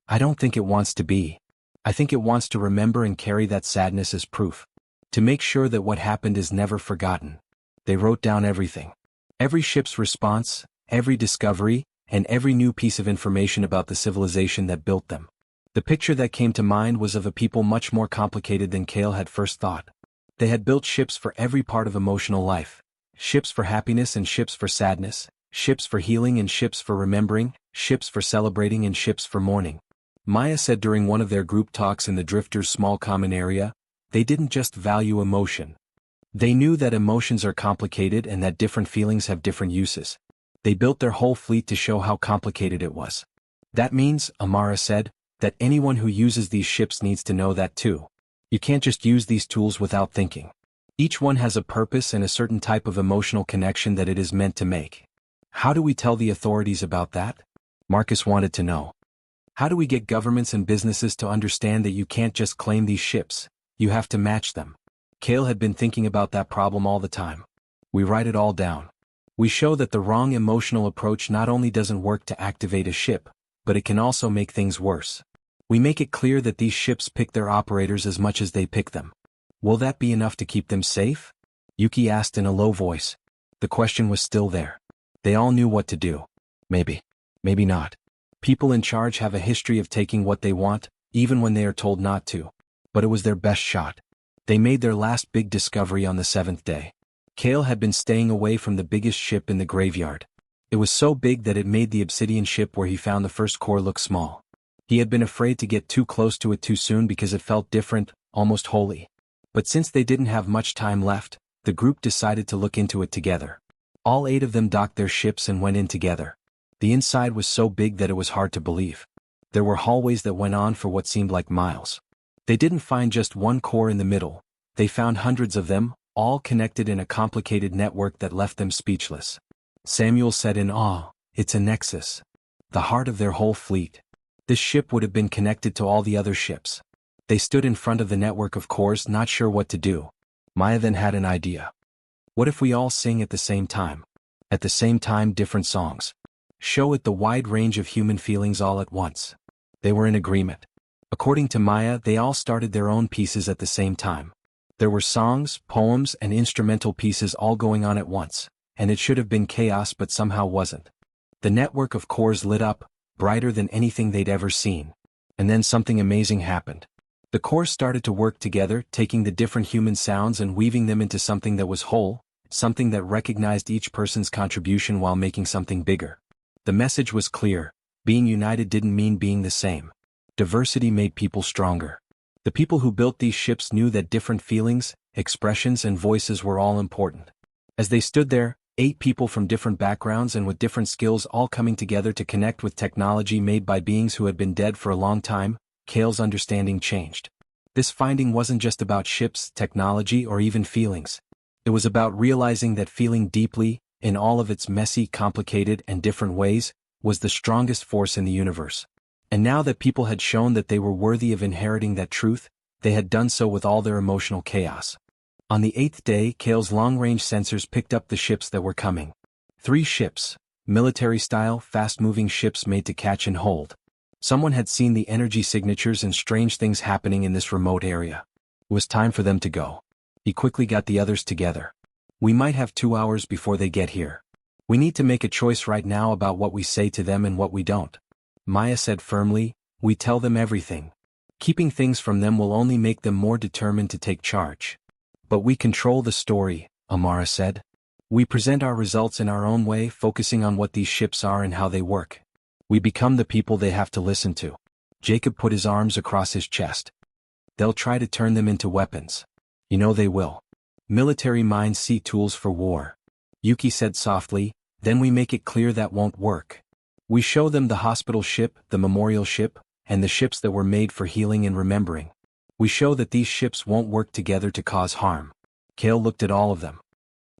"I don't think it wants to be. I think it wants to remember and carry that sadness as proof. To make sure that what happened is never forgotten." They wrote down everything. Every ship's response, every discovery, and every new piece of information about the civilization that built them. The picture that came to mind was of a people much more complicated than Kale had first thought. They had built ships for every part of emotional life. Ships for happiness and ships for sadness, ships for healing and ships for remembering, ships for celebrating and ships for mourning. Maya said during one of their group talks in the Drifters' small common area, they didn't just value emotion. They knew that emotions are complicated and that different feelings have different uses. They built their whole fleet to show how complicated it was. That means, Amara said, that anyone who uses these ships needs to know that too. You can't just use these tools without thinking. Each one has a purpose and a certain type of emotional connection that it is meant to make. How do we tell the authorities about that? Marcus wanted to know. How do we get governments and businesses to understand that you can't just claim these ships, you have to match them? Kale had been thinking about that problem all the time. We write it all down. We show that the wrong emotional approach not only doesn't work to activate a ship, but it can also make things worse. We make it clear that these ships pick their operators as much as they pick them. Will that be enough to keep them safe? Yuki asked in a low voice. The question was still there. They all knew what to do. Maybe. Maybe not. People in charge have a history of taking what they want, even when they are told not to. But it was their best shot. They made their last big discovery on the 7th day. Kale had been staying away from the biggest ship in the graveyard. It was so big that it made the obsidian ship where he found the first core look small. He had been afraid to get too close to it too soon because it felt different, almost holy. But since they didn't have much time left, the group decided to look into it together. All 8 of them docked their ships and went in together. The inside was so big that it was hard to believe. There were hallways that went on for what seemed like miles. They didn't find just one core in the middle. They found hundreds of them, all connected in a complicated network that left them speechless. Samuel said in awe, "It's a nexus. The heart of their whole fleet. This ship would have been connected to all the other ships." They stood in front of the network of cores, not sure what to do. Maya then had an idea. What if we all sing at the same time? At the same time, different songs. Show it the wide range of human feelings all at once. They were in agreement. According to Maya, they all started their own pieces at the same time. There were songs, poems, and instrumental pieces all going on at once, and it should have been chaos but somehow wasn't. The network of cores lit up, brighter than anything they'd ever seen. And then something amazing happened. The cores started to work together, taking the different human sounds and weaving them into something that was whole, something that recognized each person's contribution while making something bigger. The message was clear: being united didn't mean being the same. Diversity made people stronger. The people who built these ships knew that different feelings, expressions, and voices were all important. As they stood there, 8 people from different backgrounds and with different skills all coming together to connect with technology made by beings who had been dead for a long time, Kale's understanding changed. This finding wasn't just about ships, technology, or even feelings. It was about realizing that feeling deeply, in all of its messy, complicated, and different ways, was the strongest force in the universe. And now that people had shown that they were worthy of inheriting that truth, they had done so with all their emotional chaos. On the 8th day, Kale's long-range sensors picked up the ships that were coming. 3 ships, military-style, fast-moving ships made to catch and hold. Someone had seen the energy signatures and strange things happening in this remote area. It was time for them to go. He quickly got the others together. "We might have 2 hours before they get here. We need to make a choice right now about what we say to them and what we don't." Maya said firmly, "We tell them everything. Keeping things from them will only make them more determined to take charge." "But we control the story," Amara said. "We present our results in our own way, focusing on what these ships are and how they work. We become the people they have to listen to." Jacob put his arms across his chest. "They'll try to turn them into weapons. You know they will. Military minds see tools for war." Yuki said softly, "Then we make it clear that won't work. We show them the hospital ship, the memorial ship, and the ships that were made for healing and remembering. We show that these ships won't work together to cause harm." Kale looked at all of them.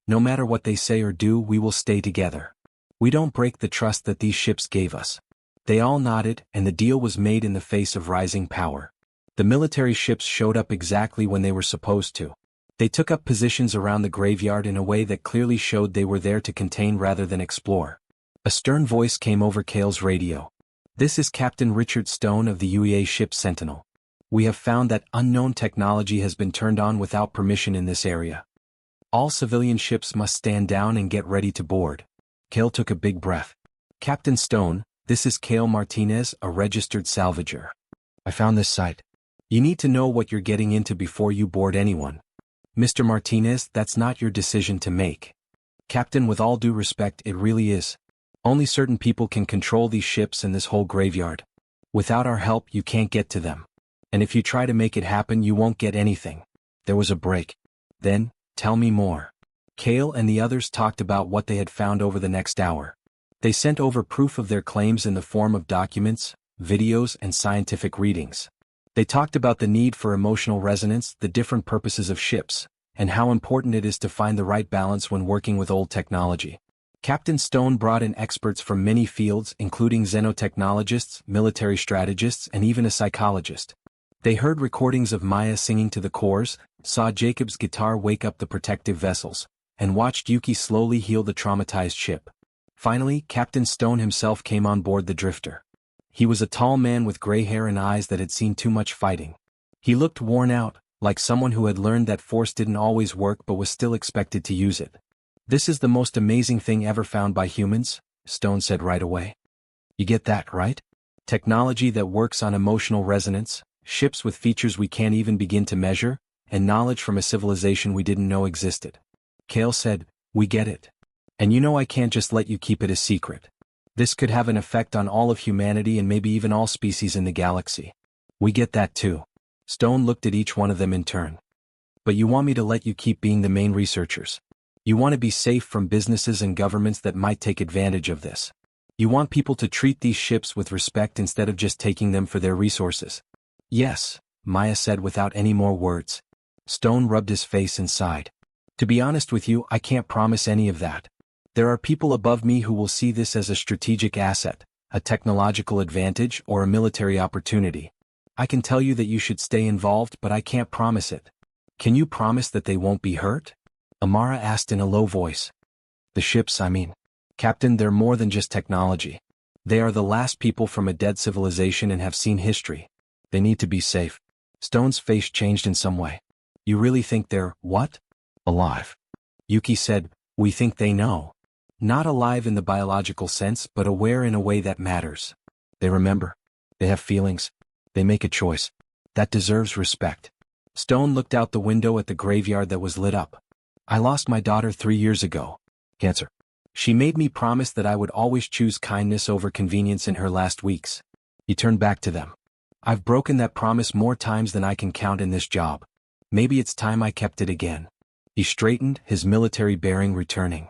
"No matter what they say or do, we will stay together. We don't break the trust that these ships gave us." They all nodded, and the deal was made in the face of rising power. The military ships showed up exactly when they were supposed to. They took up positions around the graveyard in a way that clearly showed they were there to contain rather than explore. A stern voice came over Kale's radio. "This is Captain Richard Stone of the UEA ship Sentinel. We have found that unknown technology has been turned on without permission in this area. All civilian ships must stand down and get ready to board." Kale took a big breath. "Captain Stone, this is Kale Martinez, a registered salvager. I found this site. You need to know what you're getting into before you board anyone." "Mr. Martinez, that's not your decision to make." "Captain, with all due respect, it really is. Only certain people can control these ships and this whole graveyard. Without our help, you can't get to them. And if you try to make it happen, you won't get anything." There was a break. "Then, tell me more." Kale and the others talked about what they had found over the next hour. They sent over proof of their claims in the form of documents, videos, and scientific readings. They talked about the need for emotional resonance, the different purposes of ships, and how important it is to find the right balance when working with old technology. Captain Stone brought in experts from many fields, including xenotechnologists, military strategists, and even a psychologist. They heard recordings of Maya singing to the cores, saw Jacob's guitar wake up the protective vessels, and watched Yuki slowly heal the traumatized ship. Finally, Captain Stone himself came on board the drifter. He was a tall man with gray hair and eyes that had seen too much fighting. He looked worn out, like someone who had learned that force didn't always work but was still expected to use it. This is the most amazing thing ever found by humans, Stone said right away. You get that, right? Technology that works on emotional resonance, ships with features we can't even begin to measure, and knowledge from a civilization we didn't know existed. Kale said, we get it. And you know I can't just let you keep it a secret. This could have an effect on all of humanity and maybe even all species in the galaxy. We get that too. Stone looked at each one of them in turn. But you want me to let you keep being the main researchers. You want to be safe from businesses and governments that might take advantage of this. You want people to treat these ships with respect instead of just taking them for their resources. Yes, Maya said without any more words. Stone rubbed his face and sighed. To be honest with you, I can't promise any of that. There are people above me who will see this as a strategic asset, a technological advantage, or a military opportunity. I can tell you that you should stay involved, but I can't promise it. Can you promise that they won't be hurt? Amara asked in a low voice. The ships, I mean. Captain, they're more than just technology. They are the last people from a dead civilization and have seen history. They need to be safe. Stone's face changed in some way. You really think they're, what? Alive. Yuki said, we think they know. Not alive in the biological sense, but aware in a way that matters. They remember. They have feelings. They make a choice. That deserves respect. Stone looked out the window at the graveyard that was lit up. I lost my daughter 3 years ago. Cancer. She made me promise that I would always choose kindness over convenience in her last weeks. He turned back to them. I've broken that promise more times than I can count in this job. Maybe it's time I kept it again. He straightened, his military bearing returning.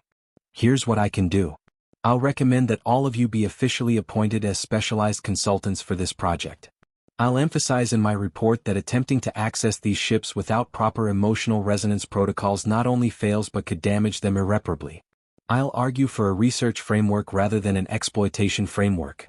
Here's what I can do. I'll recommend that all of you be officially appointed as specialized consultants for this project. I'll emphasize in my report that attempting to access these ships without proper emotional resonance protocols not only fails but could damage them irreparably. I'll argue for a research framework rather than an exploitation framework.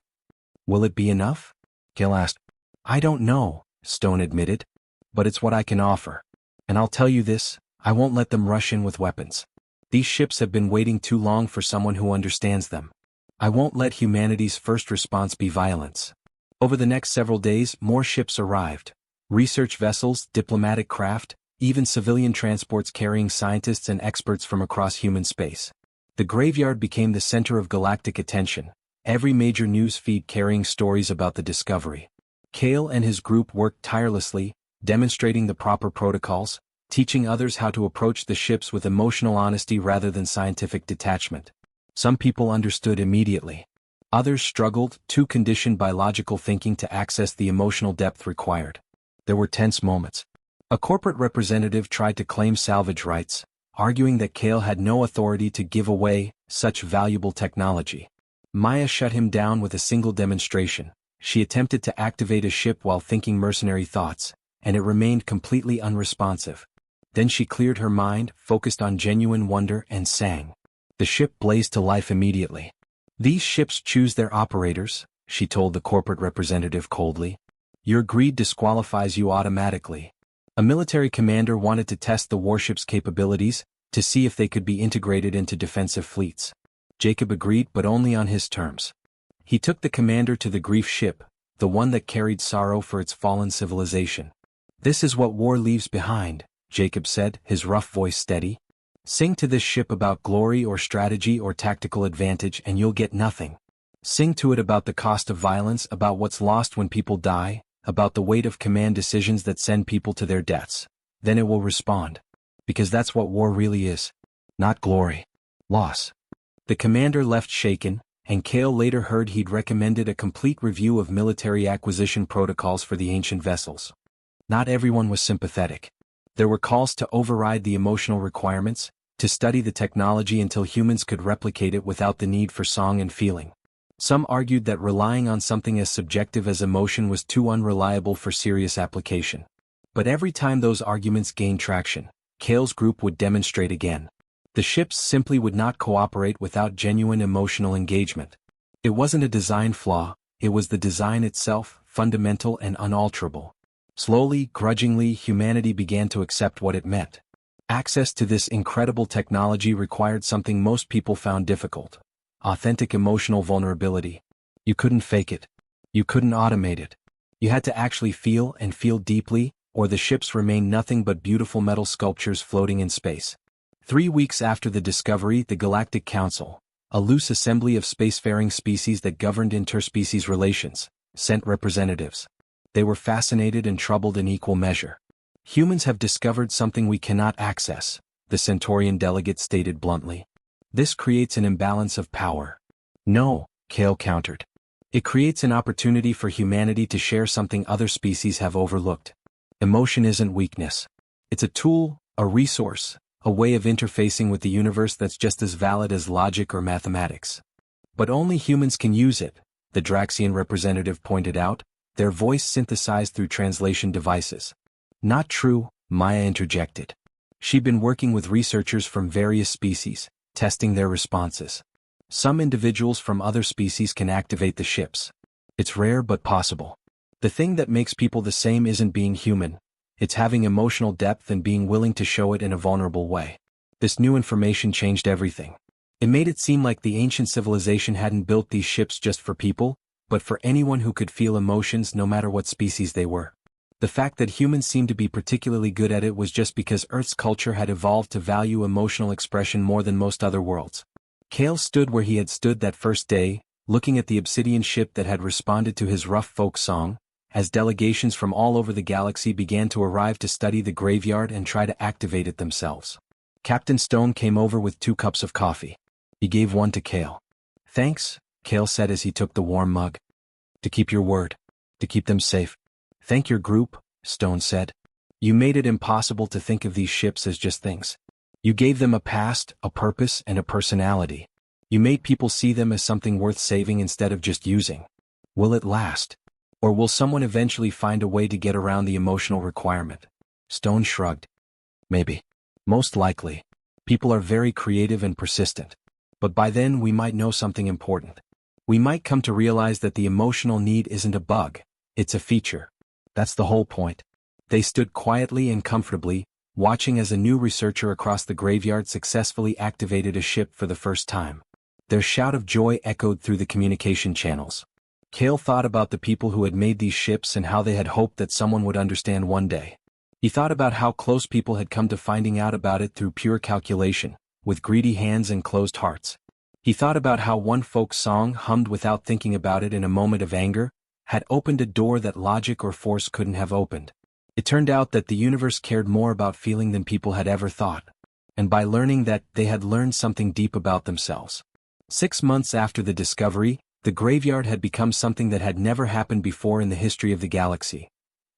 Will it be enough? Gil asked. I don't know, Stone admitted. But it's what I can offer. And I'll tell you this, I won't let them rush in with weapons. These ships have been waiting too long for someone who understands them. I won't let humanity's first response be violence. Over the next several days, more ships arrived. Research vessels, diplomatic craft, even civilian transports carrying scientists and experts from across human space. The graveyard became the center of galactic attention, every major news feed carrying stories about the discovery. Kale and his group worked tirelessly, demonstrating the proper protocols, teaching others how to approach the ships with emotional honesty rather than scientific detachment. Some people understood immediately. Others struggled, too conditioned by logical thinking to access the emotional depth required. There were tense moments. A corporate representative tried to claim salvage rights, arguing that Kale had no authority to give away such valuable technology. Maya shut him down with a single demonstration. She attempted to activate a ship while thinking mercenary thoughts, and it remained completely unresponsive. Then she cleared her mind, focused on genuine wonder, and sang. The ship blazed to life immediately. These ships choose their operators, she told the corporate representative coldly. Your greed disqualifies you automatically. A military commander wanted to test the warship's capabilities, to see if they could be integrated into defensive fleets. Jacob agreed, but only on his terms. He took the commander to the grief ship, the one that carried sorrow for its fallen civilization. This is what war leaves behind, Jacob said, his rough voice steady. Sing to this ship about glory or strategy or tactical advantage and you'll get nothing. Sing to it about the cost of violence, about what's lost when people die, about the weight of command decisions that send people to their deaths. Then it will respond. Because that's what war really is. Not glory. Loss. The commander left shaken, and Kale later heard he'd recommended a complete review of military acquisition protocols for the ancient vessels. Not everyone was sympathetic. There were calls to override the emotional requirements, to study the technology until humans could replicate it without the need for song and feeling. Some argued that relying on something as subjective as emotion was too unreliable for serious application. But every time those arguments gained traction, Kale's group would demonstrate again. The ships simply would not cooperate without genuine emotional engagement. It wasn't a design flaw, it was the design itself, fundamental and unalterable. Slowly, grudgingly, humanity began to accept what it meant. Access to this incredible technology required something most people found difficult. Authentic emotional vulnerability. You couldn't fake it. You couldn't automate it. You had to actually feel and feel deeply, or the ships remained nothing but beautiful metal sculptures floating in space. 3 weeks after the discovery, the Galactic Council, a loose assembly of spacefaring species that governed interspecies relations, sent representatives. They were fascinated and troubled in equal measure. Humans have discovered something we cannot access, the Centaurian delegate stated bluntly. This creates an imbalance of power. No, Kale countered. It creates an opportunity for humanity to share something other species have overlooked. Emotion isn't weakness. It's a tool, a resource, a way of interfacing with the universe that's just as valid as logic or mathematics. But only humans can use it, the Draxian representative pointed out, their voice synthesized through translation devices. Not true, Maya interjected. She'd been working with researchers from various species, testing their responses. Some individuals from other species can activate the ships. It's rare but possible. The thing that makes people the same isn't being human, it's having emotional depth and being willing to show it in a vulnerable way. This new information changed everything. It made it seem like the ancient civilization hadn't built these ships just for people, but for anyone who could feel emotions no matter what species they were. The fact that humans seemed to be particularly good at it was just because Earth's culture had evolved to value emotional expression more than most other worlds. Kale stood where he had stood that first day, looking at the obsidian ship that had responded to his rough folk song, as delegations from all over the galaxy began to arrive to study the graveyard and try to activate it themselves. Captain Stone came over with 2 cups of coffee. He gave one to Kale. Thanks, Kale said as he took the warm mug. To keep your word. To keep them safe. Thank your group, Stone said. You made it impossible to think of these ships as just things. You gave them a past, a purpose, and a personality. You made people see them as something worth saving instead of just using. Will it last? Or will someone eventually find a way to get around the emotional requirement? Stone shrugged. Maybe. Most likely. People are very creative and persistent. But by then we might know something important. We might come to realize that the emotional need isn't a bug, it's a feature. That's the whole point. They stood quietly and comfortably, watching as a new researcher across the graveyard successfully activated a ship for the first time. Their shout of joy echoed through the communication channels. Kale thought about the people who had made these ships and how they had hoped that someone would understand one day. He thought about how close people had come to finding out about it through pure calculation, with greedy hands and closed hearts. He thought about how one folk song, hummed without thinking about it in a moment of anger, had opened a door that logic or force couldn't have opened. It turned out that the universe cared more about feeling than people had ever thought. And by learning that, they had learned something deep about themselves. 6 months after the discovery, the graveyard had become something that had never happened before in the history of the galaxy.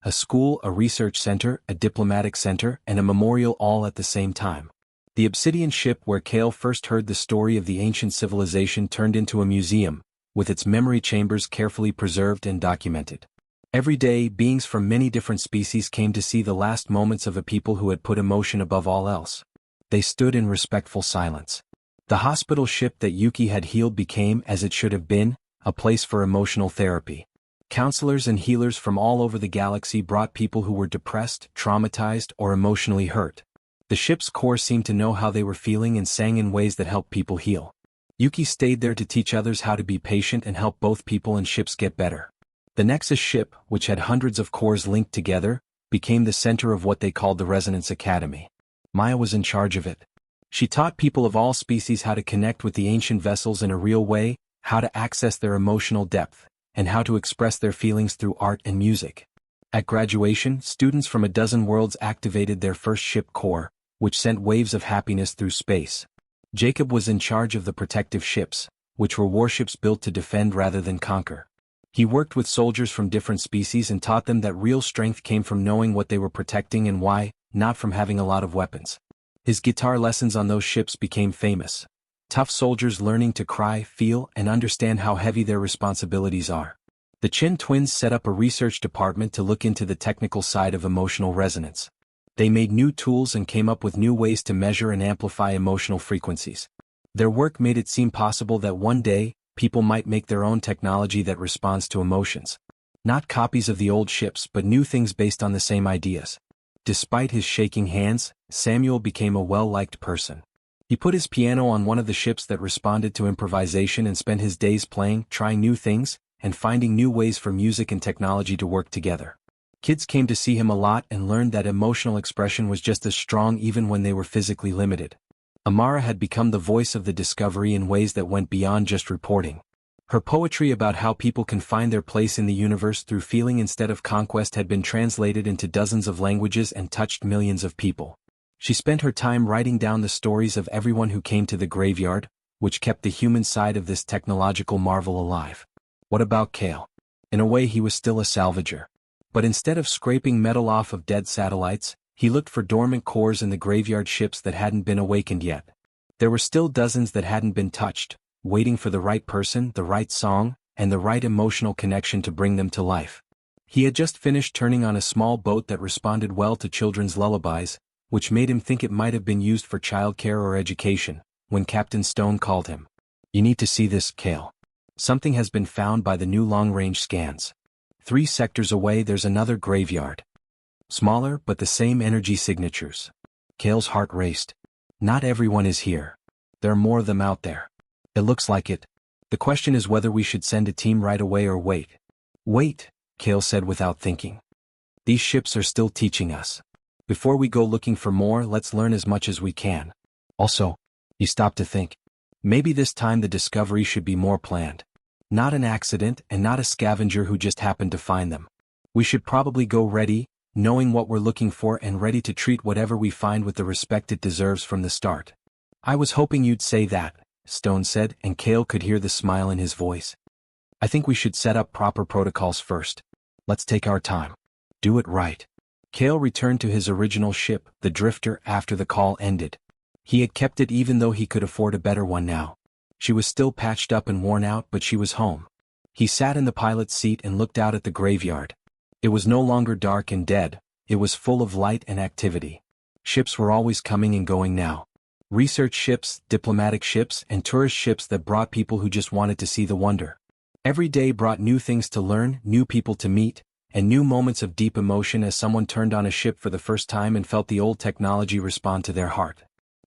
A school, a research center, a diplomatic center, and a memorial all at the same time. The obsidian ship where Kale first heard the story of the ancient civilization turned into a museum, with its memory chambers carefully preserved and documented. Every day, beings from many different species came to see the last moments of a people who had put emotion above all else. They stood in respectful silence. The hospital ship that Yuki had healed became, as it should have been, a place for emotional therapy. Counselors and healers from all over the galaxy brought people who were depressed, traumatized, or emotionally hurt. The ship's core seemed to know how they were feeling and sang in ways that helped people heal. Yuki stayed there to teach others how to be patient and help both people and ships get better. The Nexus ship, which had hundreds of cores linked together, became the center of what they called the Resonance Academy. Maya was in charge of it. She taught people of all species how to connect with the ancient vessels in a real way, how to access their emotional depth, and how to express their feelings through art and music. At graduation, students from a dozen worlds activated their first ship core, which sent waves of happiness through space. Jacob was in charge of the protective ships, which were warships built to defend rather than conquer. He worked with soldiers from different species and taught them that real strength came from knowing what they were protecting and why, not from having a lot of weapons. His guitar lessons on those ships became famous. Tough soldiers learning to cry, feel, and understand how heavy their responsibilities are. The Chin twins set up a research department to look into the technical side of emotional resonance. They made new tools and came up with new ways to measure and amplify emotional frequencies. Their work made it seem possible that one day, people might make their own technology that responds to emotions. Not copies of the old ships but new things based on the same ideas. Despite his shaking hands, Samuel became a well-liked person. He put his piano on one of the ships that responded to improvisation and spent his days playing, trying new things, and finding new ways for music and technology to work together. Kids came to see him a lot and learned that emotional expression was just as strong even when they were physically limited. Amara had become the voice of the discovery in ways that went beyond just reporting. Her poetry about how people can find their place in the universe through feeling instead of conquest had been translated into dozens of languages and touched millions of people. She spent her time writing down the stories of everyone who came to the graveyard, which kept the human side of this technological marvel alive. What about Kale? In a way, he was still a salvager. But instead of scraping metal off of dead satellites, he looked for dormant cores in the graveyard ships that hadn't been awakened yet. There were still dozens that hadn't been touched, waiting for the right person, the right song, and the right emotional connection to bring them to life. He had just finished turning on a small boat that responded well to children's lullabies, which made him think it might have been used for childcare or education, when Captain Stone called him. "You need to see this, Kale. Something has been found by the new long-range scans. 3 sectors away there's another graveyard. Smaller but the same energy signatures." Kale's heart raced. Not everyone is here. There are more of them out there. It looks like it. The question is whether we should send a team right away or wait. Wait, Kale said without thinking. These ships are still teaching us. Before we go looking for more, let's learn as much as we can. Also, he stopped to think. Maybe this time the discovery should be more planned. Not an accident and not a scavenger who just happened to find them. We should probably go ready, knowing what we're looking for and ready to treat whatever we find with the respect it deserves from the start. I was hoping you'd say that, Stone said, and Kale could hear the smile in his voice. I think we should set up proper protocols first. Let's take our time. Do it right. Kale returned to his original ship, the Drifter, after the call ended. He had kept it even though he could afford a better one now. She was still patched up and worn out, but she was home. He sat in the pilot's seat and looked out at the graveyard. It was no longer dark and dead, it was full of light and activity. Ships were always coming and going now. Research ships, diplomatic ships, and tourist ships that brought people who just wanted to see the wonder. Every day brought new things to learn, new people to meet, and new moments of deep emotion as someone turned on a ship for the first time and felt the old technology respond to their heart.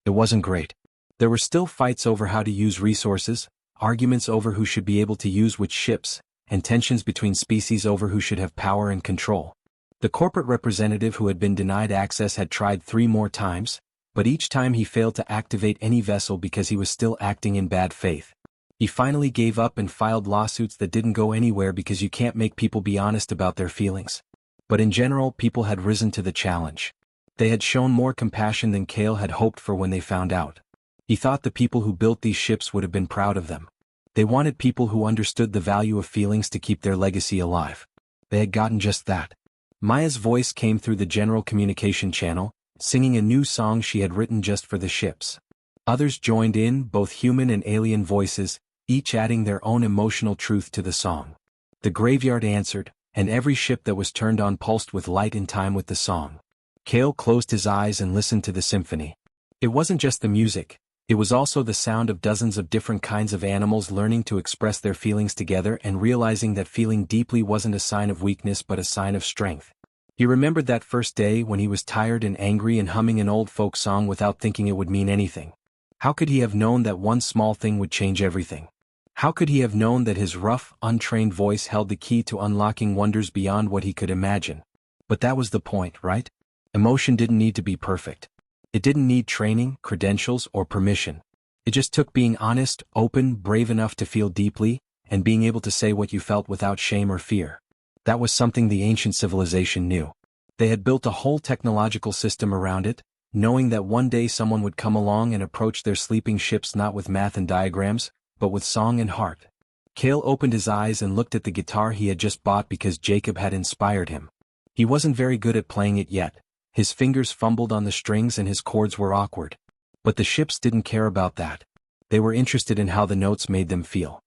It wasn't great. There were still fights over how to use resources, arguments over who should be able to use which ships, and tensions between species over who should have power and control. The corporate representative who had been denied access had tried 3 more times, but each time he failed to activate any vessel because he was still acting in bad faith. He finally gave up and filed lawsuits that didn't go anywhere because you can't make people be honest about their feelings. But in general, people had risen to the challenge. They had shown more compassion than Kale had hoped for when they found out. He thought the people who built these ships would have been proud of them. They wanted people who understood the value of feelings to keep their legacy alive. They had gotten just that. Maya's voice came through the general communication channel, singing a new song she had written just for the ships. Others joined in, both human and alien voices, each adding their own emotional truth to the song. The graveyard answered, and every ship that was turned on pulsed with light in time with the song. Kale closed his eyes and listened to the symphony. It wasn't just the music, it was also the sound of dozens of different kinds of animals learning to express their feelings together and realizing that feeling deeply wasn't a sign of weakness but a sign of strength. He remembered that first day when he was tired and angry and humming an old folk song without thinking it would mean anything. How could he have known that one small thing would change everything? How could he have known that his rough, untrained voice held the key to unlocking wonders beyond what he could imagine? But that was the point, right? Emotion didn't need to be perfect. It didn't need training, credentials, or permission. It just took being honest, open, brave enough to feel deeply, and being able to say what you felt without shame or fear. That was something the ancient civilization knew. They had built a whole technological system around it, knowing that one day someone would come along and approach their sleeping ships not with math and diagrams, but with song and heart. Kale opened his eyes and looked at the guitar he had just bought because Jacob had inspired him. He wasn't very good at playing it yet. His fingers fumbled on the strings and his chords were awkward. But the ships didn't care about that. They were interested in how the notes made them feel.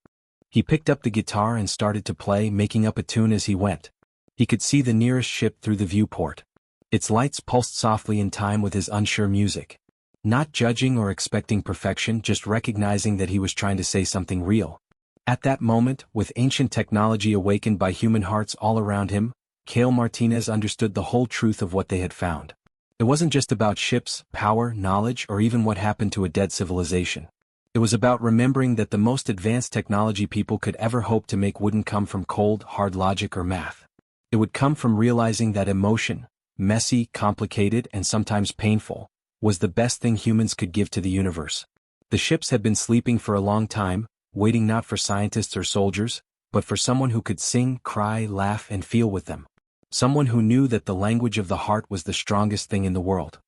He picked up the guitar and started to play, making up a tune as he went. He could see the nearest ship through the viewport. Its lights pulsed softly in time with his unsure music. Not judging or expecting perfection, just recognizing that he was trying to say something real. At that moment, with ancient technology awakened by human hearts all around him, Kale Martinez understood the whole truth of what they had found. It wasn't just about ships, power, knowledge, or even what happened to a dead civilization. It was about remembering that the most advanced technology people could ever hope to make wouldn't come from cold, hard logic or math. It would come from realizing that emotion, messy, complicated, and sometimes painful, was the best thing humans could give to the universe. The ships had been sleeping for a long time, waiting not for scientists or soldiers, but for someone who could sing, cry, laugh, and feel with them. Someone who knew that the language of the heart was the strongest thing in the world.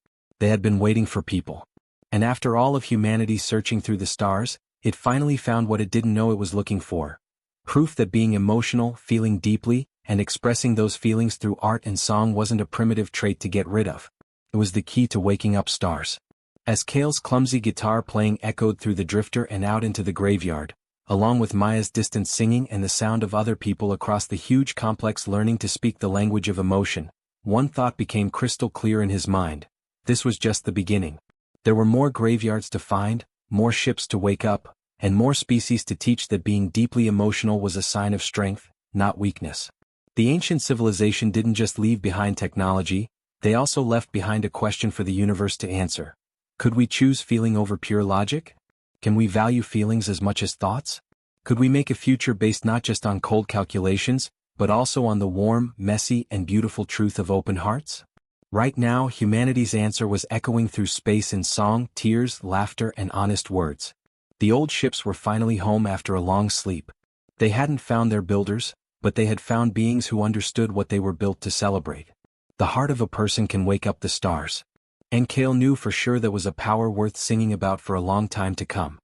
They had been waiting for people. And after all of humanity searching through the stars, it finally found what it didn't know it was looking for. Proof that being emotional, feeling deeply, and expressing those feelings through art and song wasn't a primitive trait to get rid of. It was the key to waking up stars. As Kale's clumsy guitar playing echoed through the drifter and out into the graveyard, along with Maya's distant singing and the sound of other people across the huge complex learning to speak the language of emotion, one thought became crystal clear in his mind. This was just the beginning. There were more graveyards to find, more ships to wake up, and more species to teach that being deeply emotional was a sign of strength, not weakness. The ancient civilization didn't just leave behind technology, they also left behind a question for the universe to answer. Could we choose feeling over pure logic? Can we value feelings as much as thoughts? Could we make a future based not just on cold calculations, but also on the warm, messy, and beautiful truth of open hearts? Right now, humanity's answer was echoing through space in song, tears, laughter, and honest words. The old ships were finally home after a long sleep. They hadn't found their builders, but they had found beings who understood what they were built to celebrate. The heart of a person can wake up the stars. And Kale knew for sure that was a power worth singing about for a long time to come.